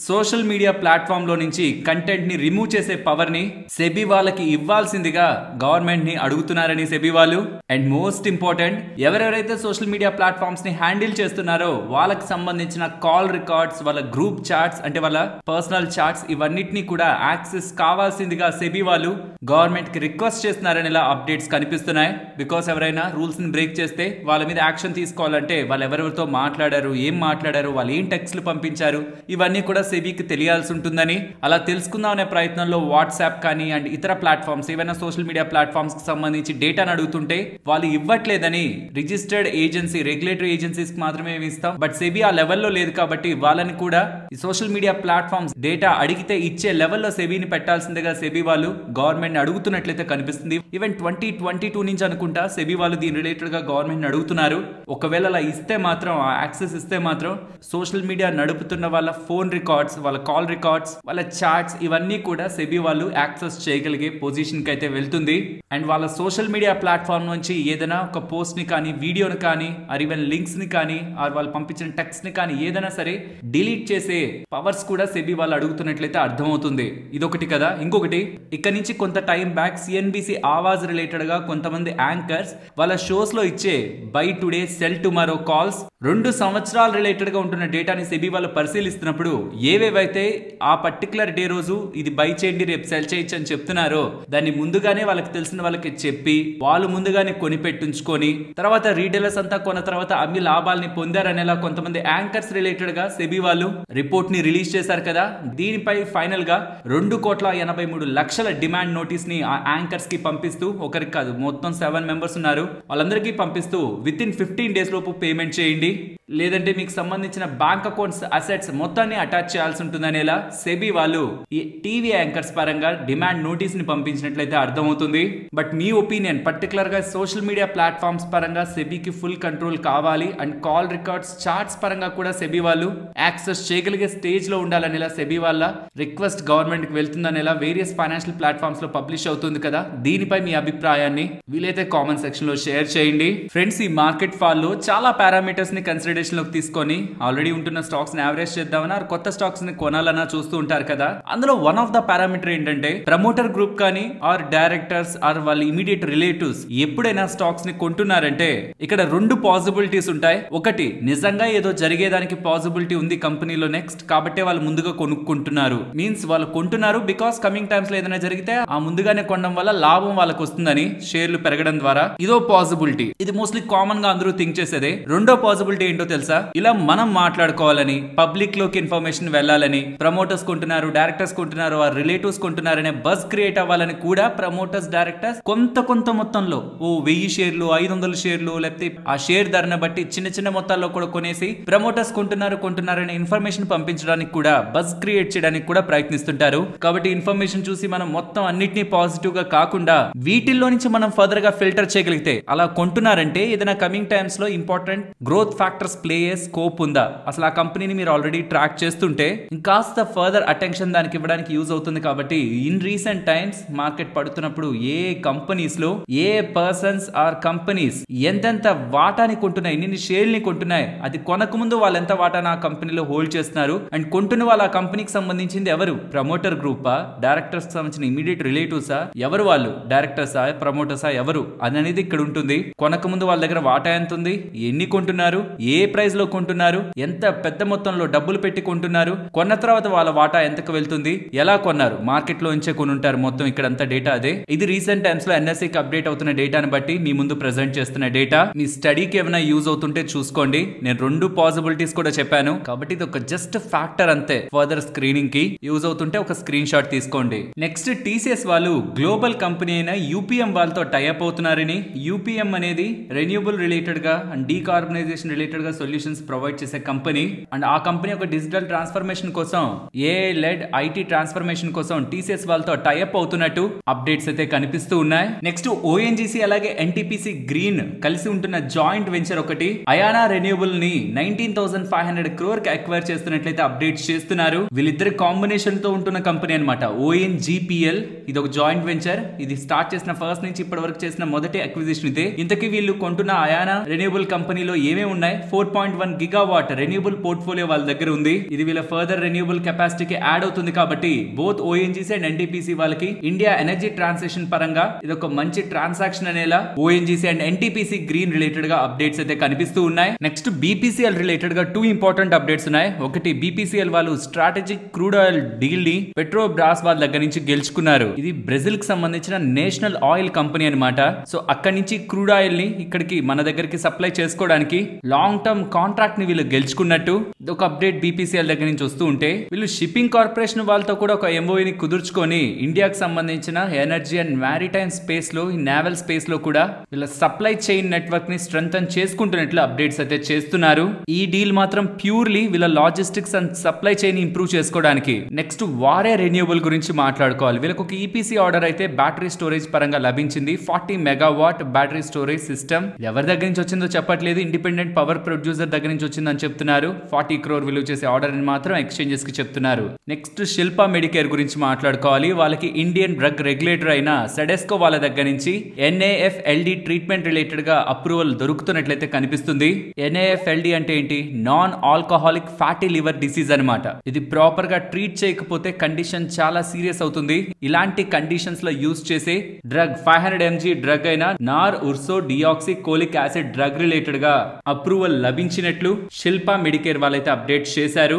సోషల్ మీడియా ప్లాట్ఫామ్ లో నుంచి కంటెంట్ ని రిమూవ్ చేసే పవర్ ని సెబీ వాళ్ళకి ఇవ్వాల్సిందిగా గవర్నమెంట్ ని అడుగుతున్నారని సెబీ వాళ్ళు. అండ్ మోస్ట్ ఇంపార్టెంట్, ఎవరెవరైతే సోషల్ మీడియా ప్లాట్ఫామ్స్ ని హ్యాండిల్ చేస్తున్నారో వాళ్ళకి సంబంధించిన కాల్ రికార్డ్స్, వాళ్ళ గ్రూప్ చాట్స్ అంటే వాళ్ళ పర్సనల్ చాట్స్ ఇవన్నిటిని కూడా యాక్సెస్ కావాల్సిందిగా సెబీ వాళ్ళు గవర్నమెంట్ కి రిక్వెస్ట్ చేస్తున్నారని ఇలా అప్డేట్స్ కనిపిస్తున్నాయి. బికాస్ ఎవరైనా రూల్స్ ని బ్రేక్ చేస్తే వాళ్ళ మీద యాక్షన్ తీసుకోవాలంటే వాళ్ళు ఎవరెవరితో మాట్లాడారు, ఏం మాట్లాడారు, వాళ్ళు ఏం టెక్స్ట్లు పంపించారు, ఇవన్నీ కూడా సెబీకి తెలియాల్సి ఉంటుందని అలా తెలుసుకుందాం అనే ప్రయత్నంలో వాట్సాప్ కానీ అండ్ ఇతర ప్లాట్ఫామ్స్ ఏవైనా సోషల్ మీడియా ప్లాట్ఫామ్స్ కి సంబంధించి డేటాను అడుగుతుంటే వాళ్ళు ఇవ్వట్లేదని రిజిస్టర్డ్ ఏజెన్సీ, రెగ్యులేటరీ ఏజెన్సీస్ కి మాత్రమే ఇస్తాం, బట్ సెబీ ఆ లెవెల్లో లేదు కాబట్టి వాళ్ళని కూడా ఈ సోషల్ మీడియా ప్లాట్ఫామ్స్ డేటా అడిగితే ఇచ్చే లెవెల్లో సెబీని పెట్టాల్సిందిగా సెబీ వాళ్ళు గవర్నమెంట్ ని అడుగుతున్నట్లయితే కనిపిస్తుంది. ఈవెన్ 2022 నుంచి అనుకుంటా సెబీ వాళ్ళు దీని రిలేటెడ్ గా గవర్నమెంట్ ని అడుగుతున్నారు. ఒకవేళ అలా ఇస్తే మాత్రం, యాక్సెస్ ఇస్తే మాత్రం సోషల్ మీడియా నడుపుతున్న వాళ్ళ ఫోన్ రికార్డ్స్, వాళ్ళ కాల్ రికార్డ్స్, వాళ్ళ చాట్స్ ఇవన్నీ కూడా సెబీ వాళ్ళు యాక్సెస్ చేయగలిగే పొజిషన్ కి అయితే వెళ్తుంది. అండ్ వాళ్ళ సోషల్ మీడియా ప్లాట్ఫామ్ నుంచి ఏదైనా ఒక పోస్ట్ ని కానీ, వీడియోని కానీ, ఆర్ ఈవెన్ లింక్స్ ని కానీ, ఆర్ వాళ్ళు పంపించిన టెక్స్ట్ ని కానీ ఏదైనా సరే డిలీట్ చేసే పవర్స్ కూడా సెబీ వాళ్ళు అడుగుతున్నట్లయితే అర్థమవుతుంది. ఇదొకటి కదా. ఇంకొకటి, ఇక్కడ నుంచి కొంత time back CNBC Awaaz related గా కొంతమంది యాంకర్స్ వాళ్ళ షోస్ లో ఇచ్చే by today cell tomorrow calls 2 సంవత్సరాల రిలేటెడ్ గా ఉంటున్న డేటాని సెబీ వాళ్ళు పరిశీలిస్తున్నప్పుడు ఏవేవైతే ఆ పర్టికులర్ డే రోజు ఇది బై చేయండి రేపు సెల్ చేయొచ్చు అని చెప్తున్నారో దాన్ని ముందుగానే వాళ్ళకి తెలిసిన వాళ్ళకి చెప్పి వాళ్ళు ముందుగానే కొనిపెట్టించుకొని తర్వాత రీటైలర్స్ అంతా కొన్న తర్వాత అమ్మి లాభాలని పొందారనేలా కొంతమంది యాంకర్స్ రిలేటెడ్ గా సెబీ వాళ్ళు రిపోర్ట్ ని రిలీజ్ చేశారు కదా. దీనిపై ఫైనల్ గా 2,83,00,000 డిమాండ్ నోటీస్ ని ఆ యాంకర్స్ కి పంపిస్తూ, ఒకరికి కాదు మొత్తం 7 మెంబర్స్ ఉన్నారు, వాళ్ళందరికీ పంపిస్తూ విత్ ఇన్ 15 days లోపు పేమెంట్ చేయండి, లేదంటే మీకు సంబంధించిన బ్యాంక్ అకౌంట్స్ అసెట్స్ మొత్తాన్ని అటాచ్ చేయాల్సి ఉంటుందనేలా సెబీ వాళ్ళు ఈ టీవీ యాంకర్స్ పరంగా డిమాండ్ నోటీస్ ని పంపించినట్లయితే అర్థమవుతుంది. బట్ మీ ఒపీనియన్, పర్టికులర్ గా సోషల్ మీడియా ప్లాట్ఫామ్స్ పరంగా సెబీకి ఫుల్ కంట్రోల్ కావాలి అండ్ కాల్ రికార్డ్స్, చాట్స్ పరంగా కూడా సెబీ వాళ్ళు యాక్సెస్ చేయగలిగే స్టేజ్ లో ఉండాలనేలా సెబీ వాళ్ళ రిక్వెస్ట్ గవర్నమెంట్ కి వెళ్తుందనేలా వేరియస్ ఫైనాన్షియల్ ప్లాట్ఫామ్స్ లో పబ్లిష్ అవుతుంది కదా. దీనిపై మీ అభిప్రాయాన్ని వీలైతే కామెంట్ సెక్షన్ లో షేర్ చేయండి. ఫ్రెండ్స్, ఈ మార్కెట్ ఫాల్ లో చాలా పారామీటర్స్ ని కన్సిడరేషన్ లోకి తీసుకొని ఆల్రెడీ ఉంటున్న స్టాక్స్ ని యావరేజ్ చేద్దామన్నా కొత్త స్టాక్స్ ని కొనాలన్నా చూస్తూ ఉంటారు కదా. అందులో వన్ ఆఫ్ ద పారామీటర్ ఏంటంటే ప్రమోటర్ గ్రూప్ కానీ ఆర్ డైరెక్టర్స్ ఆర్ వాళ్ళ ఇమీడియట్ రిలేటివ్స్ ఎప్పుడైనా స్టాక్స్ ని కొంటున్నారంటే ఇక్కడ 2 పాసిబిలిటీస్ ఉంటాయి. ఒకటి, నిజంగా ఏదో జరిగేదానికి పాసిబిలిటీ ఉంది కంపెనీలో నెక్స్ట్, కాబట్టి వాళ్ళు ముందుగా కొనుక్కుంటున్నారు, మీన్స్ వాళ్ళు కొంటున్నారు బికాస్ కమింగ్ టైమ్స్ లో ఏదైనా జరిగితే ఆ ముందుగానే కొనడం వల్ల లాభం వాళ్ళకు వస్తుందని, షేర్లు పెరగడం ద్వారా. ఇదో పాసిబిలిటీ, ఇది మోస్ట్లీ కామన్ గా అందరూ థింక్ చేసేదే. రెండో పాసిబిలిటీ ఏంటో తెలుసా? ఇలా మనం మాట్లాడుకోవాలని, పబ్లిక్ లోకి ఇన్ఫర్మేషన్ వెళ్ళాలని, ప్రమోటర్స్ కొంటున్నారు, డైరెక్టర్స్ కొంటున్నారు, ఆ రిలేటివ్స్ కొంటున్నారనే బజ్ క్రియేట్ అవ్వాలని కూడా ప్రమోటర్స్, డైరెక్టర్స్ కొంత మొత్తంలో 1000 షేర్లు, 500 షేర్లు, లేకపోతే ఆ షేర్ ధరను బట్టి చిన్న చిన్న మొత్తాల్లో కూడా కొనేసి ప్రమోటర్స్ కొంటున్నారనే ఇన్ఫర్మేషన్ పంపించడానికి కూడా, బజ్ క్రియేట్ చేయడానికి కూడా ప్రయత్నిస్తుంటారు. కాబట్టి ఇన్ఫర్మేషన్ చూసి మనం మొత్తం అన్నిటినీ పాజిటివ్ గా కాకుండా వీటిల్లో నుంచి మనం ఫర్దర్ గా ఫిల్టర్ చేయగలిగితే, అలా కొంటున్నారంటే ఏదైనా కమింగ్ టైమ్స్ లో ఇంపార్టెంట్ గ్రోత్ ఫ్యాక్టర్స్ ప్లే అయ్యే స్కోప్ ఉందా, అసలు ఆ కంపెనీని మీరు ఆల్రెడీ ట్రాక్ చేస్తుంటే ఇంకాస్త ఫర్దర్ అటెన్షన్ దానికి ఇవ్వడానికి యూజ్ అవుతుంది. కాబట్టి ఇన్ రీసెంట్ టైమ్స్ మార్కెట్ పడుతున్నప్పుడు ఏ కంపెనీస్ లో ఏ పర్సన్స్ ఆర్ కంపెనీస్ ఎంతెంత వాటాని కొంటున్నాయి, ఎన్ని షేర్ని కొంటున్నాయి, అది కొనక ముందు వాళ్ళు ఎంత వాటాను ఆ కంపెనీలో హోల్డ్ చేస్తున్నారు, అండ్ కొంటున్న వాళ్ళ ఆ కంపెనీకి సంబంధించింది ఎవరు, ప్రమోటర్ గ్రూపా, డైరెక్టర్స్ సంబంధించిన ఇమీడియట్ రిలేటివ్సా, ఎవరు వాళ్ళు, డైరెక్టర్సా, ప్రమోటర్సా, ఎవరు అనేది ఇక్కడ ఉంటుంది. కొనక ముందు వాళ్ళ దగ్గర వాటా ఎంత ఉంది, ఎన్ని కొంటున్నారు, ఏ ప్రైస్ లో కొంటున్నారు, ఎంత పెద్ద మొత్తంలో డబ్బులు పెట్టి కొంటున్నారు, కొన్న తర్వాత వాళ్ళ వాటా ఎంతకు వెళ్తుంది, ఎలా కొన్నారు, మార్కెట్ లో నుంచే కొనుంటారు. మొత్తం ఇక్కడ అంతా డేటా అదే. ఇది రీసెంట్ టైమ్స్ లో ఎన్ఎస్సికి అప్డేట్ అవుతున్న డేటాను బట్టి మీ ముందు ప్రెజెంట్ చేస్తున్న డేటా. మీ స్టడీకి ఏమైనా యూజ్ అవుతుంటే చూసుకోండి. నేను 2 పాసిబిలిటీస్ కూడా చెప్పాను కాబట్టి ఇది ఒక జస్ట్ ఫ్యాక్టర్ అంతే. ఫర్దర్ స్క్రీనింగ్ కి యూజ్ అవుతుంటే ఒక స్క్రీన్ షాట్ తీసుకోండి. నెక్స్ట్ టీసీఎస్ వాళ్ళు గ్లోబల్ కంపెనీ అయిన యూపీఎం వాళ్ళతో టైఅప్ అవుతున్నారని. యూపీఎం అనేది రెన్యూబుల్ రిలేటెడ్ గా అండ్ డీకార్బనైజేషన్ రిలేటెడ్ గా సొల్యూషన్స్ ప్రొవైడ్ చేసే కంపెనీ. అండ్ ఆ కంపెనీ ఒక డిజిటల్ ట్రాన్స్ఫర్మేషన్ కోసం, ఏఐ లెడ్ ఐటీ ట్రాన్స్ఫర్మేషన్ కోసం టీసీఎస్ వాళ్ళతో టైఅప్ అవుతున్నట్టు అప్డేట్స్ అయితే కనిపిస్తూ ఉన్నాయి. నెక్స్ట్ ఓఎన్జీసీ అలాగే ఎన్టీపీసీ గ్రీన్ కలిసి ఉంటున్న జాయింట్ వెంచర్ ఒకటి అయానా రెన్యూబుల్ ని 19,500 crore కి అక్వైర్ చేస్తున్నట్లయితే అప్డేట్స్ చేస్తున్నారు. వీళ్ళిద్దరి కాంబినేషన్ తో ఉంటున్న కంపెనీ అనమాట ఓఎన్జీపీఎల్. ఇది ఒక జాయింట్ వెంచర్. ఇది స్టార్ట్ చేసిన ఫస్ట్ నుంచి ఇప్పటి వరకు చేసిన మొదటి అక్విజిషన్ ఇదే. ఇంతకీ వీళ్ళు కొంటున్న అయానా రెన్యూబుల్ కంపెనీలో ఏమేమి ఉన్నాయి? 4.1 గిగావాట్ రెన్యూబుల్ పోర్ట్ఫోలియో వాళ్ళ దగ్గర ఉంది. ఇది వీళ్ళ ఫర్దర్ రెన్యూబుల్ కెపాసిటీకి యాడ్ అవుతుంది కాబట్టి బోత్ ఓఎన్జీసీ అండ్ ఎన్టీపీసీ వాళ్ళకి ఇండియా ఎనర్జీ ట్రాన్సిషన్ పరంగా ఇది ఒక మంచి ట్రాన్సాక్షన్ అనేలా ONGC and NTPC green related గా అప్డేట్స్ అయితే కనిపిస్తూ ఉన్నాయి. నెక్స్ట్ బీపీసీఎల్ రిలేటెడ్ గా 2 ఇంపార్టెంట్ అప్డేట్స్ ఉన్నాయి. ఒకటి, బీపీసీఎల్ వాళ్ళు స్ట్రాటజిక్ క్రూడ్ ఆయిల్ డీల్ ని పెట్రోబ్రాస్ వాళ్ళ దగ్గర నుంచి గెలుచుకున్నారు. ఇది బ్రెజిల్ కి సంబంధించిన నేషనల్ ఆయిల్ కంపెనీ అనమాట. సో అక్కడి నుంచి క్రూడ్ ఆయిల్ ని ఇక్కడికి మన దగ్గరికి సప్లై చేసుకోవడానికి లాంగ్ టర్మ్ కాంట్రాక్ట్ ని వీళ్ళు గెలుచుకున్నట్టు ఒక అప్డేట్ బీపీసీఎల్ దగ్గర నుంచి వస్తూ ఉంటే, వీళ్ళు షిప్పింగ్ కార్పొరేషన్ వాళ్ళతో కూడా ఒక ఎంఓఈని కుదుర్చుకొని ఇండియాకి సంబంధించిన ఎనర్జీ అండ్ మ్యారిటైమ్ స్పేస్ లో, నేవల్ స్పేస్ లో కూడా వీళ్ళ సప్లై చైన్ నెట్వర్క్ ని స్ట్రెంథన్ చేసుకుంటున్నట్లు అప్డేట్స్ అయితే చేస్తున్నారు. ఈ డీల్ మాత్రం ప్యూర్లీ వీళ్ళ logistics and supply chain improve చేసుకోవడానికి. నెక్స్ట్ వారే రెన్యూబుల్ గురించి మాట్లాడుకోవాలి. వీళ్ళకి ఒక ఈపీసీ ఆర్డర్ అయితే బ్యాటరీ స్టోరేజ్ పరంగా లభించింది. 40 మెగావాట్ బ్యాటరీ స్టోరేజ్ సిస్టమ్. ఎవరి దగ్గర నుంచి వచ్చిందో చెప్పట్లేదు, ఇండిపెండెంట్ పవర్ ప్రొడ్యూసర్ దగ్గర నుంచి వచ్చిందని చెప్తున్నారు. 40 crore విలువ చేసే ఆర్డర్ అని మాత్రం ఎక్స్చేంజెస్ కి చెప్తున్నారు. నెక్స్ట్ శిల్పా మెడికేర్ గురించి మాట్లాడుకోవాలి. వాళ్ళకి ఇండియన్ డ్రగ్ రెగ్యులేటర్ అయిన సెడెస్కో వాళ్ళ దగ్గర నుంచి NAFLD ట్రీట్మెంట్ రిలేటెడ్ గా అప్రూవల్ దొరుకుతున్నట్లయితే కనిపిస్తుంది. NAFLD అంటే ఏంటి? Non alcoholic fatty liver disease అనమాట. ఇది ప్రాపర్ గా ట్రీట్ చేయకపోతే కండిషన్ చాలా సీరియస్ అవుతుంది. ఇలాంటి కండిషన్స్ లో యూజ్ చేసే డ్రగ్ 500 mg డ్రగ్ అయిన norursodeoxycholic acid drug related గా అప్రూవల్ లభించినట్లు శిల్పా మెడికేర్ వాళ్ళైతే అప్డేట్ చేశారు.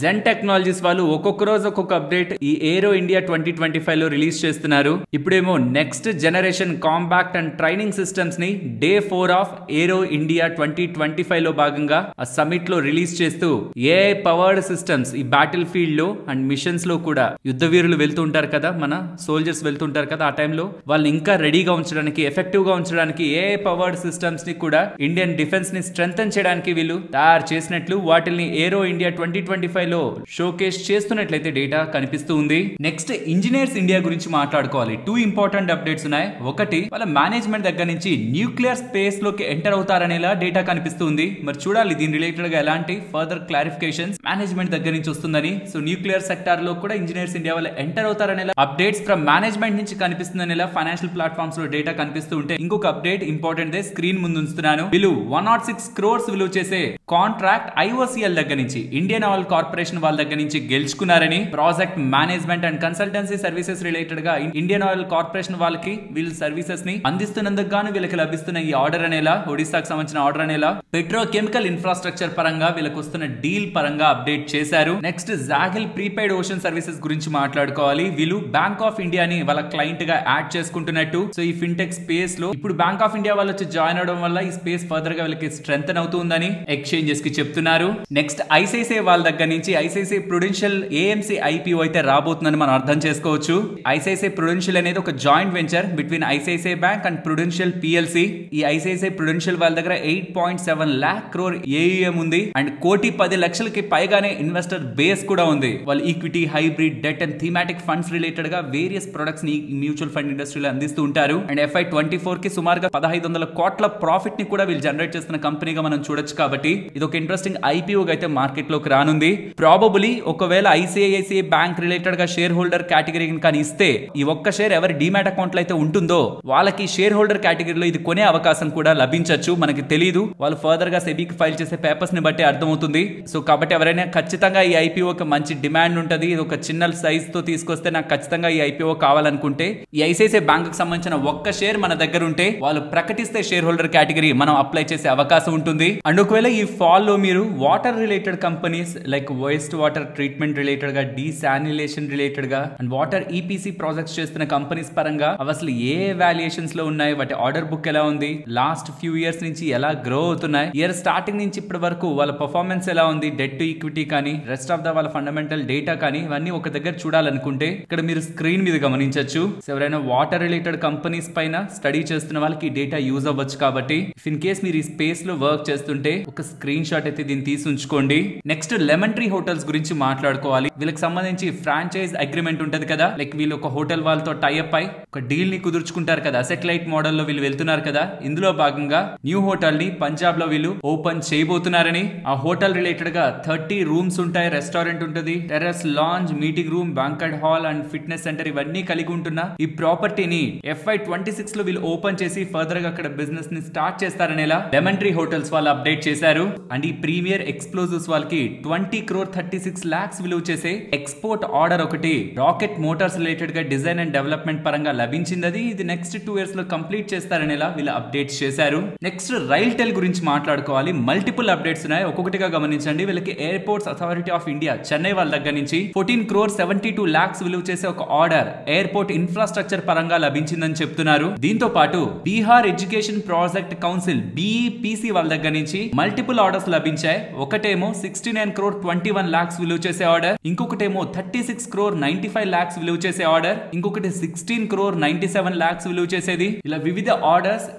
జెన్ టెక్నాలజీస్ వాళ్ళు ఒక్కొక్క రోజు ఒక్కొక్క అప్డేట్ ఈ ఏరో ఇండియా 2025 లో రిలీజ్ చేస్తున్నారు. ఇప్పుడేమో next generation compact and training systems ని డే 4 ఆఫ్ ఏరో ఇండియా 2025 లో భాగంగా ఆ సమిట్ లో రిలీజ్ చేస్తూ ఏఐ పవర్డ్ సిస్టమ్స్ ఈ బ్యాటిల్ ఫీల్డ్ లో అండ్ మిషన్స్ లో కూడా యుద్ధ వీరులు వెళ్తూ ఉంటారు కదా, మన సోల్జర్స్ వెళ్తుంటారు కదా, ఆ టైంలో వాళ్ళని ఇంకా రెడీగా ఉంచడానికి, ఎఫెక్టివ్ గా ఉంచడానికి ఏఐ పవర్డ్ సిస్టమ్స్ ని కూడా ఇండియన్ డిఫెన్స్ ని స్ట్రెంథన్ చేయడానికి వీళ్ళు తయారు చేసినట్లు వాటిని ఏరో ఇండియా 2025 లో షోకేస్ చేస్తున్నట్లయితే డేటా కనిపిస్తూ ఉంది. నెక్స్ట్ ఇంజనీర్స్ ఇండియా గురించి మాట్లాడుకోవాలి. 2 ఇంపార్టెంట్ అప్డేట్స్ ఉన్నాయి. ఒకటి, వాళ్ళ మేనేజ్మెంట్ దగ్గర నుంచి న్యూక్లియర్ స్పేస్ లోకి ఎంటర్ అవుతారనేలా డేటా కనిపిస్తుంది. మరి చూడాలి దీని రిలేటెడ్ గా ఎలాంటి ఫర్దర్ క్లారిఫికేషన్స్ మేనేజ్మెంట్ దగ్గర నుంచి వస్తుందని. సో న్యూక్లియర్ సెక్టార్ లో కూడా ఇంజనీర్స్ ఇండియా వాళ్ళు ఎంటర్ అవుతారనేలా అప్డేట్స్ ఫ్రమ్ మేనేజ్మెంట్ నుంచి కనిపిస్తుందనేలా ఫైనాన్షియల్ ప్లాట్ఫామ్స్ లో డేటా కనిపిస్తూ ఉంటే, ఇంకొక అప్డేట్ ఇంపార్టెంట్ దే స్క్రీన్ ముందు ఉంచుతున్నాను. వీళ్ళు 106 crores విలువ చేసే కాంట్రాక్ట్ ఐఓసీఎల్ దగ్గర నుంచి, ఇండియన్ ఆయిల్ కార్పొరేషన్ వాళ్ళ దగ్గర నుంచి గెలుచుకున్నారని project management and consultancy services related గా ఇండియన్ ఆయిల్ కార్పొరేషన్ వాళ్ళకి వీళ్ళు సర్వీసెస్ ని అందిస్తున్నందుకు గాను వీళ్ళకి లభిస్తున్న ఈ ఆర్డర్ అనేలా, ఒడిశాకు సంబంధించిన ఆర్డర్ అనేలా పెట్రోకెమికల్ ఇన్ఫ్రాస్ట్రక్చర్ పరంగా వీళ్ళకి వస్తున్న డీల్ పరంగా అప్డేట్ చేశారు. నెక్స్ట్ జాగిల్ ప్రీపెయిడ్ ఓషన్ సర్వీసెస్ గురించి మాట్లాడుకోవాలి. వీళ్ళు బ్యాంక్ ఆఫ్ ఇండియాని వాళ్ళ క్లయింట్ గా యాడ్ చేసుకుంటున్నట్టు. సో ఈ ఫిన్టెక్ స్పేస్ లో ఇప్పుడు బ్యాంక్ ఆఫ్ ఇండియా వాళ్ళు వచ్చి జాయిన్ అవడం వల్ల ఈ స్పేస్ ఫర్దర్ గా వీళ్ళకి స్ట్రెంథన్ అవుతుందని ఎక్స్చేంజెస్ కి చెప్తున్నారు. నెక్స్ట్ ఐసిఐసిఐ వాళ్ళ దగ్గర నుంచి ఐసిఐసిఐ ప్రుడెన్షియల్ ఏఎంసీ ఐపీఓ అయితే రాబోతుందని మనం అర్థం చేసుకోవచ్చు. ఐసిఐసిఐ ప్రుడెన్షియల్ అనేది ఒక joint venture between ICICI bank and Prudential PLC. ఈ ఐసిఐసిఐ ప్రుడెన్షియల్ వాళ్ళ దగ్గర 8.7 lakh crore ఏయుఎం ఉంది అండ్ 1,10,00,000కి పైగానే ఇన్వెస్టర్ బేస్ కూడా ఉంది. వాళ్ళు equity, hybrid, debt and thematic funds related గా వేరియస్ ప్రొడక్ట్స్ ని మ్యూచువల్ ఫండ్ ఇండస్ట్రీలో అందిస్తూ ఉంటారు. అండ్ FY24 కి సుమారుగా 1,500 కోట్ల ప్రాఫిట్ ని కూడా వీళ్ళు జనరేట్ చేస్తున్న కంపెనీగా మనం చూడొచ్చు. కాబట్టి ఇది ఒక ఇంట్రెస్టింగ్ ఐపీఓ అయితే మార్కెట్ లోకి రానుంది. ప్రాబబులీ ఒకవేళ ఐసిఐసిఐ బ్యాంక్ రిలేటెడ్ గా షేర్ హోల్డర్ కేటగిరీ కానీ ఇస్తే, ఈ ఒక్క షేర్ ఎవరి డిమాట్ అకౌంట్ లో అయితే ఉంటుందో వాళ్ళకి షేర్ హోల్డర్ కేటగిరీలో ఇది కొనే అవకాశం కూడా లభించవచ్చు. మనకి తెలియదు, వాళ్ళు ఫర్దర్ గా సెబీకి ఫైల్ చేసే పేపర్స్ ని బట్టి అర్థమవుతుంది. సో కాబట్టి ఎవరైనా ఖచ్చితంగా ఈ ఐపీఓకి మంచి డిమాండ్ ఉంటుంది, ఇది ఒక చిన్న సైజ్ తో తీసుకొస్తే నాకు ఖచ్చితంగా ఈ ఐపీఓ కావాలనుకుంటే ఈ ఐసిఐసిఐ బ్యాంక్ కి సంబంధించిన ఒక్క షేర్ మన దగ్గర ఉంటే వాళ్ళు ప్రకటిస్తే షేర్ హోల్డర్ కేటగిరీ మనం అప్లై చేసే అవకాశం ఉంటుంది. అండ్ ఒకవేళ ఈ ఫాల్ లో మీరు water related companies like waste water treatment related గా, డీశానిలేషన్ రిలేటెడ్ గా అండ్ వాటర్ ఈపీసీ ప్రాజెక్ట్స్ చేస్తున్న కంపెనీస్ పరంగా అవి అసలు ఏ వాల్యుయేషన్స్ లో ఉన్నాయి, వాటి ఆర్డర్ బుక్ ఎలా ఉంది, లాస్ట్ ఫ్యూ ఇయర్స్ నుంచి ఎలా గ్రో అవుతున్నాయి, ఇయర్ స్టార్టింగ్ నుంచి ఇప్పటి వరకు వాళ్ళ పర్ఫార్మెన్స్ ఎలా ఉంది, డెట్ టు ఈక్విటీ కానీ రెస్ట్ ఆఫ్ ద వాళ్ళ ఫండమెంటల్ డేటా కానీ ఇవన్నీ ఒక దగ్గర చూడాలనుకుంటే ఇక్కడ మీరు స్క్రీన్ మీద గమనించవచ్చు. ఎవరైనా వాటర్ రిలేటెడ్ కంపెనీస్ పైన స్టడీ చేస్తున్న వాళ్ళకి ఈ డేటా యూజ్ అవ్వచ్చు. కాబట్టి ఇన్ కేస్ మీరు ఈ స్పేస్ లో వర్క్ చేస్తుంటే ఒక స్క్రీన్ షాట్ అయితే దీన్ని తీసి ఉంచుకోండి. నెక్స్ట్ లెమన్ ట్రీ హోటల్స్ గురించి మాట్లాడుకోవాలి. వీళ్ళకి సంబంధించి ఫ్రాంచైజ్ అగ్రిమెంట్ ఉంటది కదా, లైక్ వీళ్ళు ఒక హోటల్ వాళ్ళతో టైఅప్ అయి ఒక డీల్ ని కుదుర్చుకుంటారు కదా, సెటిలైట్ మోడల్ లో వీళ్ళు వెళ్తున్నారు కదా. ఇందులో భాగంగా న్యూ హోటల్ ని పంజాబ్ లో వీళ్ళు ఓపెన్ చేయబోతున్నారని, ఆ హోటల్ రిలేటెడ్ గా 30 రూమ్స్ ఉంటాయి, రెస్టారెంట్ ఉంటుంది, terrace, lounge, meeting room, banquet hall and fitness centre ఇవన్నీ కలిగి ఉంటున్న ఈ ప్రాపర్టీని FY26 లో వీళ్ళు ఓపెన్ చేసి ఫర్దర్ గా అక్కడ బిజినెస్ ని స్టార్ట్ చేస్తారనేలా లెమన్ ట్రీ హోటల్స్ వాళ్ళు అప్డేట్ చేశారు. అండ్ ఈ ప్రీమియర్ ఎక్స్ప్లోజివ్స్ వాళ్ళకి 20 crore 36 lakhs విలువ చేసే ఎక్స్పోర్ట్ ఆర్డర్ ఒకటి రాకెట్ మోటార్స్ రిలేటెడ్ గా డిజైన్ అండ్ డెవలప్మెంట్ పరంగా లభించింది. ఇది నెక్స్ట్ 2 years లో కంప్లీట్ చేస్తారనేలా వీళ్ళు అప్డేట్స్ చేశారు. నెక్స్ట్ రైల్ టెల్ గురించి మాట్లాడుకోవాలి. మల్టిపుల్ అప్డేట్స్ ఉన్నాయి, ఒక్కొక్కటిగా గమనించండి. వీళ్ళకి airports authority of India Chennai వాళ్ళ దగ్గర నుంచి 14 crore 72 lakhs విలువ చేసే ఒక ఆర్డర్ ఎయిర్పోర్ట్ ఇన్ఫ్రాస్ట్రక్చర్ పరంగా లభించిందని చెప్తున్నారు. దీంతో పాటు Bihar education project council BEPC వాళ్ళ దగ్గర నుంచి మల్టిపుల్ ఆర్డర్స్ లభించాయి. ఒకటేమో 69 crore 21 lakhs విలువ చేసే ఆర్డర్, ఇంకొకటేమో 36 crore 95 lakhs విలువ చేసే ఆర్డర్, ఇంకొకటి 16 crore 97 lakhs విలువ చేసేది. ఇలా వివిధ ఆర్డర్స్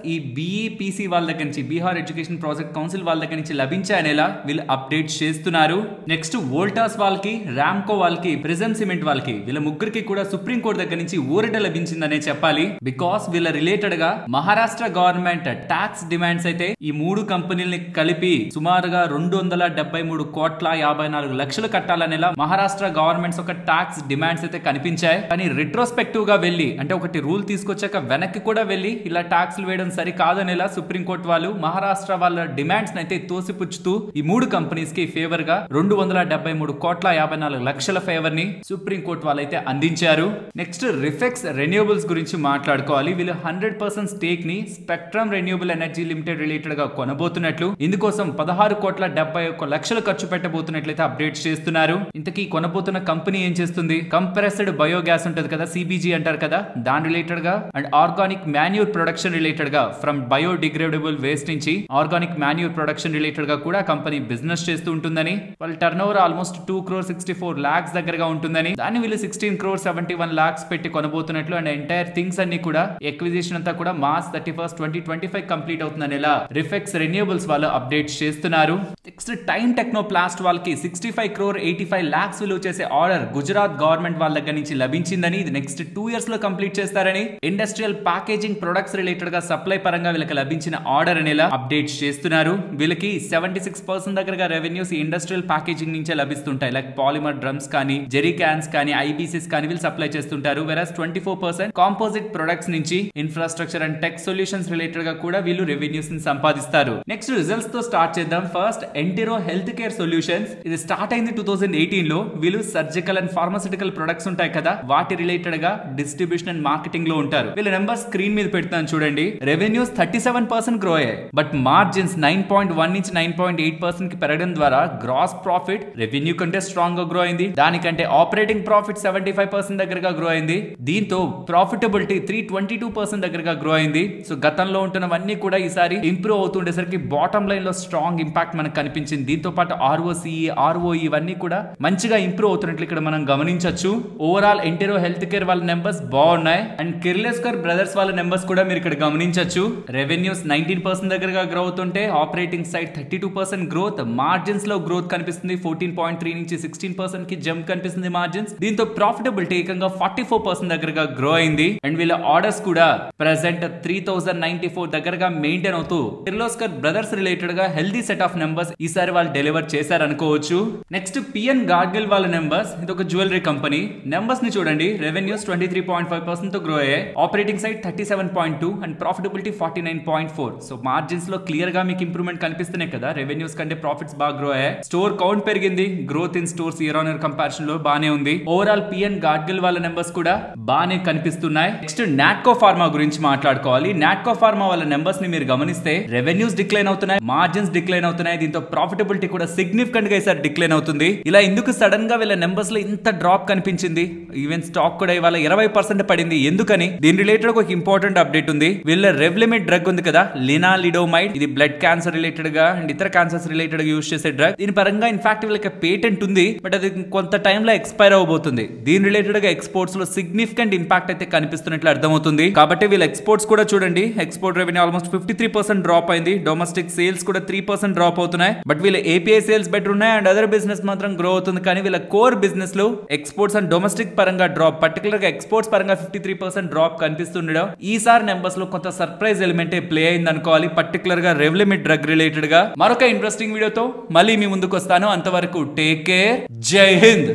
ఈ BEPC వాళ్ళ దగ్గర నుంచి, బీహార్ ఎడ్యుకేషన్ ప్రాజెక్ట్ కౌన్సిల్ వాళ్ళ దగ్గర నుంచి లభించాయనేలా వీళ్ళు అప్డేట్ చేస్తున్నారు. నెక్స్ట్ వోల్టాస్ వాళ్ళకి, రామ్కో వాళ్ళకి, ప్రిజమ్ సిమెంట్ వాళ్ళకి, వీళ్ళ ముగ్గురికి కూడా సుప్రీం కోర్టు దగ్గర నుంచి ఊరట లభించిందనే చెప్పాలి. బికాస్ వీళ్ళ రిలేటెడ్ గా మహారాష్ట్ర గవర్నమెంట్ ట్యాక్స్ డిమాండ్స్ అయితే ఈ 3 కంపెనీలని కలిపి సుమారుగా 273 కోట్ల 54 లక్షలు కట్టాలనేలా మహారాష్ట్ర గవర్నమెంట్స్ ఒక ట్యాక్స్ డిమాండ్స్ అయితే కనిపించాయి. కానీ రిట్రోస్పెక్టివ్ గా వెళ్ళి, అంటే ఒకటి రూల్ తీసుకొచ్చాక వెనక్కి కూడా వెళ్ళి ఇలా ట్యాక్స్లు వేయడం సరికాదనేలా సుప్రీంకోర్టు వాళ్ళు మహారాష్ట్ర వాళ్ళ డిమాండ్స్ అయితే తోసిపుచ్చుతూ ఈ 3 కంపెనీస్ కి ఫేవర్ గా 273 కోట్ల 54 లక్షల ఫేవర్ ని సుప్రీంకోర్టు వాళ్ళైతే అందించారు. నెక్స్ట్ రిఫెక్స్ రెన్యూబుల్స్ గురించి మాట్లాడుకోవాలి. వీళ్ళు 100% స్టేక్ ని spectrum renewable energy limited related గా కొనబోతున్నట్లు, ఇందుకోసం 16 కోట్ల 71 లక్షలు ఖర్చు పెట్టబోతున్నట్లయితే అప్డేట్స్ చేస్తున్నారు. ఇంతకీ కొనబోతున్న కంపెనీ ఏం చేస్తుంది? కంప్రెస్డ్ బయోగ్యాస్ ఉంటది కదా, CBG అంటారు కదా, దాని రిలేటెడ్ గా and organic manure production related గా ఫ్రమ్ బయోడిగ్రేడబుల్ వేస్ట్ నుంచి ఆర్గానిక్ మాన్యూర్ ప్రొడక్షన్ రిలేటెడ్ గా కూడా కంపెనీ బిజినెస్ చేస్తూ ఉంటుందని, వాళ్ళ turn over almost 2 crore 64 lakhs దగ్గరగా ఉంటుందని, దాన్ని వీళ్ళు 16 crore 71 lakhs పెట్టి కొనబోతున్నట్లు అండ్ ఎంటైర్ థింగ్స్ అన్ని కూడా ఎక్విజిషన్ అంతా కూడా March 31st 2025 కంప్లీట్ అవుతుందని ఇలా రిఫెక్స్ రెన్యూబుల్స్ వాళ్ళు అప్డేట్స్ చేస్తున్నారు. నెక్స్ట్ టైమ్ టెక్నోప్లాస్ట్ వాళ్ళకి 65 crore 85 lakhs విలువ చేసే ఆర్డర్ గుజరాత్ గవర్నమెంట్ వాళ్ళ దగ్గర నుంచి లభించిందని, ఇది నెక్స్ట్ 2 years లో కంప్లీట్ చేస్తారని, ఇండస్ట్రియల్ ప్యాకేజింగ్ ప్రొడక్ట్స్ రిలేటెడ్ గా సప్లై పరంగా వీళ్ళకి లభించిన ఆర్డర్ అనేలా అప్డేట్స్ చేస్తున్నారు. వీళ్ళకి 76% దగ్గరగా రెవెన్యూస్ ఇండస్ట్రియల్ ప్యాకేజింగ్ నుంచే లభిస్తుంటాయి. లైక్ పాలిమర్ డ్రమ్స్ కానీ, జెరీ క్యాన్స్ కానీ, IBCs కానీ వీళ్ళు సప్లై చేస్తుంటారు. వెరస్ 24% కాంపోజిట్ ప్రొడక్ట్స్ నుంచి infrastructure and tech solutions related గా కూడా వీళ్ళు రెవెన్యూస్ ని సంపాదిస్తారు. నెక్స్ట్ రిజల్ట్స్ తో స్టార్ట్ చేద్దాం. ఫస్ట్ ఎంటిరో హెల్త్ కేర్ సొల్యూషన్స్, ఇది స్టార్ట్ అయింది 2018 లో. వీళ్ళు సర్జికల్ అండ్ ఫార్మాసిటికల్ ప్రొడక్ట్స్ ఉంటాయి కదా, వాటి రిలేటెడ్ గా డిస్ట్రిబ్యూషన్ అండ్ మార్కెటింగ్ లో ఉంటారు. వీళ్ళ నెంబర్ స్క్రీన్ మీద పెడతాను చూడండి. రెవెన్యూస్ 37% గ్రో అయ్యాయి, బట్ మార్జిన్స్ 9.1 నుంచి 9.8% కి పెరగడం ద్వారా గ్రాస్ ప్రాఫిట్ రెవెన్యూ కంటే స్ట్రాంగ్ గా గ్రో అయింది. దానికంటే ఆపరేటింగ్ ప్రాఫిట్ 75% దగ్గరగా గ్రో అయింది. దీంతో ప్రాఫిటబిలిటీ 322% దగ్గరగా గ్రో అయింది. సో గతంలో ఉంటున్నవన్నీ కూడా ఈసారి ఇంప్రూవ్ అవుతుండేసరికి బాటమ్ లైన్ లో స్ట్రాంగ్ ఇంపాక్ట్ మనకు కనిపించింది. దీంతో పాటు ROCE, ROE ఇవన్నీ కూడా మంచిగా ఇంప్రూవ్ అవుతున్నట్లు ఇక్కడ మనం గమనించవచ్చు. ఓవరాల్ ఎంటిరో హెల్త్ కేర్ వాళ్ళ నెంబర్స్ బాగున్నాయి అండ్ కిర్లోస్కర్ బ్రదర్స్ వాళ్ళ నెంబర్స్ కూడా మీరు ఇక్కడ గమనించవచ్చు. రెవెన్యూస్ 19% దగ్గరగా గ్రో అవుతుంటే ఆపరేటింగ్ సైడ్ 32% గ్రోత్, మార్జిన్స్ లో గ్రోత్ కనిపిస్తుంది. 14.3 నుంచి 16% కి జంప్ కనిపిస్తుంది మార్జిన్స్. దీంతో ప్రాఫిటబిలిటీ ఏకంగా 44% దగ్గరగా గ్రో అయింది. అండ్ వీళ్ళ ఆర్డర్స్ కూడా ప్రెసెంట్ 3094 దగ్గరగా మెయింటైన్ అవుతూ కిర్లోస్కర్ బ్రదర్స్ రిలేటెడ్ గా హెల్దీ సెట్ ఆఫ్ నెంబర్స్ ఈసారి వాళ్ళు డెలివర్ చేశారనుకోవచ్చు. నెక్స్ట్ PN గాడ్గిల్ వాళ్ళ నెంబర్స్, ఇది ఒక జ్యువెలరీ కంపెనీ. నెంబర్స్ ని చూడండి. రెవెన్యూస్ 23.5% తో గ్రో అయ్యాయి, operating side 37.2 and profitability 49.4. So margins లో క్లియర్ గా మీకు ఇంప్రూవ్మెంట్ కనిపిస్తున్నాయి కదా, రెవెన్యూస్ కంటే ప్రాఫిట్స్ బాగా గ్రో అయ్యాయి. స్టోర్ కౌంట్ పెరిగింది, growth in stores year on year comparison లో బానే ఉంది. ఓవరాల్ PN గాడ్గిల్ వాళ్ళ నెంబర్స్ కూడా బానే కనిపిస్తున్నాయి. నెక్స్ట్ నాట్కో ఫార్మా గురించి మాట్లాడుకోవాలి. నాట్కో ఫార్మా వాళ్ళ నెంబర్స్ ని మీరు గమనిస్తే రెవెన్యూస్ డిక్లైన్ అవుతున్నాయి, అవుతున్నాయి, మార్జిన్స్ డిక్లైన్ అవుతున్నాయి, దీంతో ప్రాఫిటబిలిటీ కూడా సిగ్నిఫికెంట్ గా ఈసారి డిక్లైన్ అవుతుంది. ఇలా ఎందుకు సడన్ గా వీళ్ళ నెంబర్స్ లో ఇంత డ్రాప్ కనిపించింది? ఈవెన్ స్టాక్ కూడా ఇవాళ 20% పడింది. ఎందుకని? దీని రిలేటెడ్ ఒక ఇంపార్టెంట్ అప్డేట్ ఉంది. వీళ్ళ రెవ్లిమిడ్ డ్రగ్ ఉంది కదా, లినాలిడోమైడ్, ఇది బ్లడ్ క్యాన్సర్ రిలేటెడ్ గా అండ్ ఇతర క్యాన్సర్స్ రిలేటెడ్ గా యూజ్ చేసే డ్రగ్. దీని పరంగా ఇన్ఫాక్ట్ వీళ్ళకి పేటెంట్ ఉంది, బట్ అది కొంత టైంలో ఎక్స్పైర్ అవబోతుంది. దీని రిలేటెడ్ గా ఎక్స్పోర్ట్స్ లో సిగ్నిఫికెంట్ ఇంపాక్ట్ అయితే కనిపిస్తున్నట్లు అర్థమవుతుంది. కాబట్టి వీళ్ళ ఎక్స్పోర్ట్స్ కూడా చూడండి, ఎక్స్పోర్ట్ రెవెన్యూ ఆల్మోస్ట్ 53% డ్రాప్ అయింది. డొమెస్టిక్ సేల్స్ కూడా 3% డ్రాప్ అవుతున్నాయి. బట్ వీళ్ళ ఏపీఐ సేల్స్ బెటర్ ఉన్నాయి అండ్ అదర్ బిజినెస్ మాత్రం గ్రో అవుతుంది. కానీ వీళ్ళ కోర్ బిజినెస్ లో ఎక్స్పోర్ట్స్ అండ్ డొమెస్టిక్ పరంగా డ్రాప్, పర్టికులర్ గా ఎక్స్పోర్ట్స్ పరంగా 53% డ్రాప్ కనిపిస్తుండడం ఈసారి నెంబర్స్ లో కొంత సర్ప్రైజ్ ఎలిమెంట్ ప్లే అయింది అనుకోవాలి, పర్టికులర్ గా రెవ్లిమిడ్ డ్రగ్ రిలేటెడ్ గా. మరొక ఇంట్రెస్టింగ్ వీడియోతో మళ్ళీ మీ ముందుకు వస్తాను. అంతవరకు టేక్ కేర్, జై హింద్.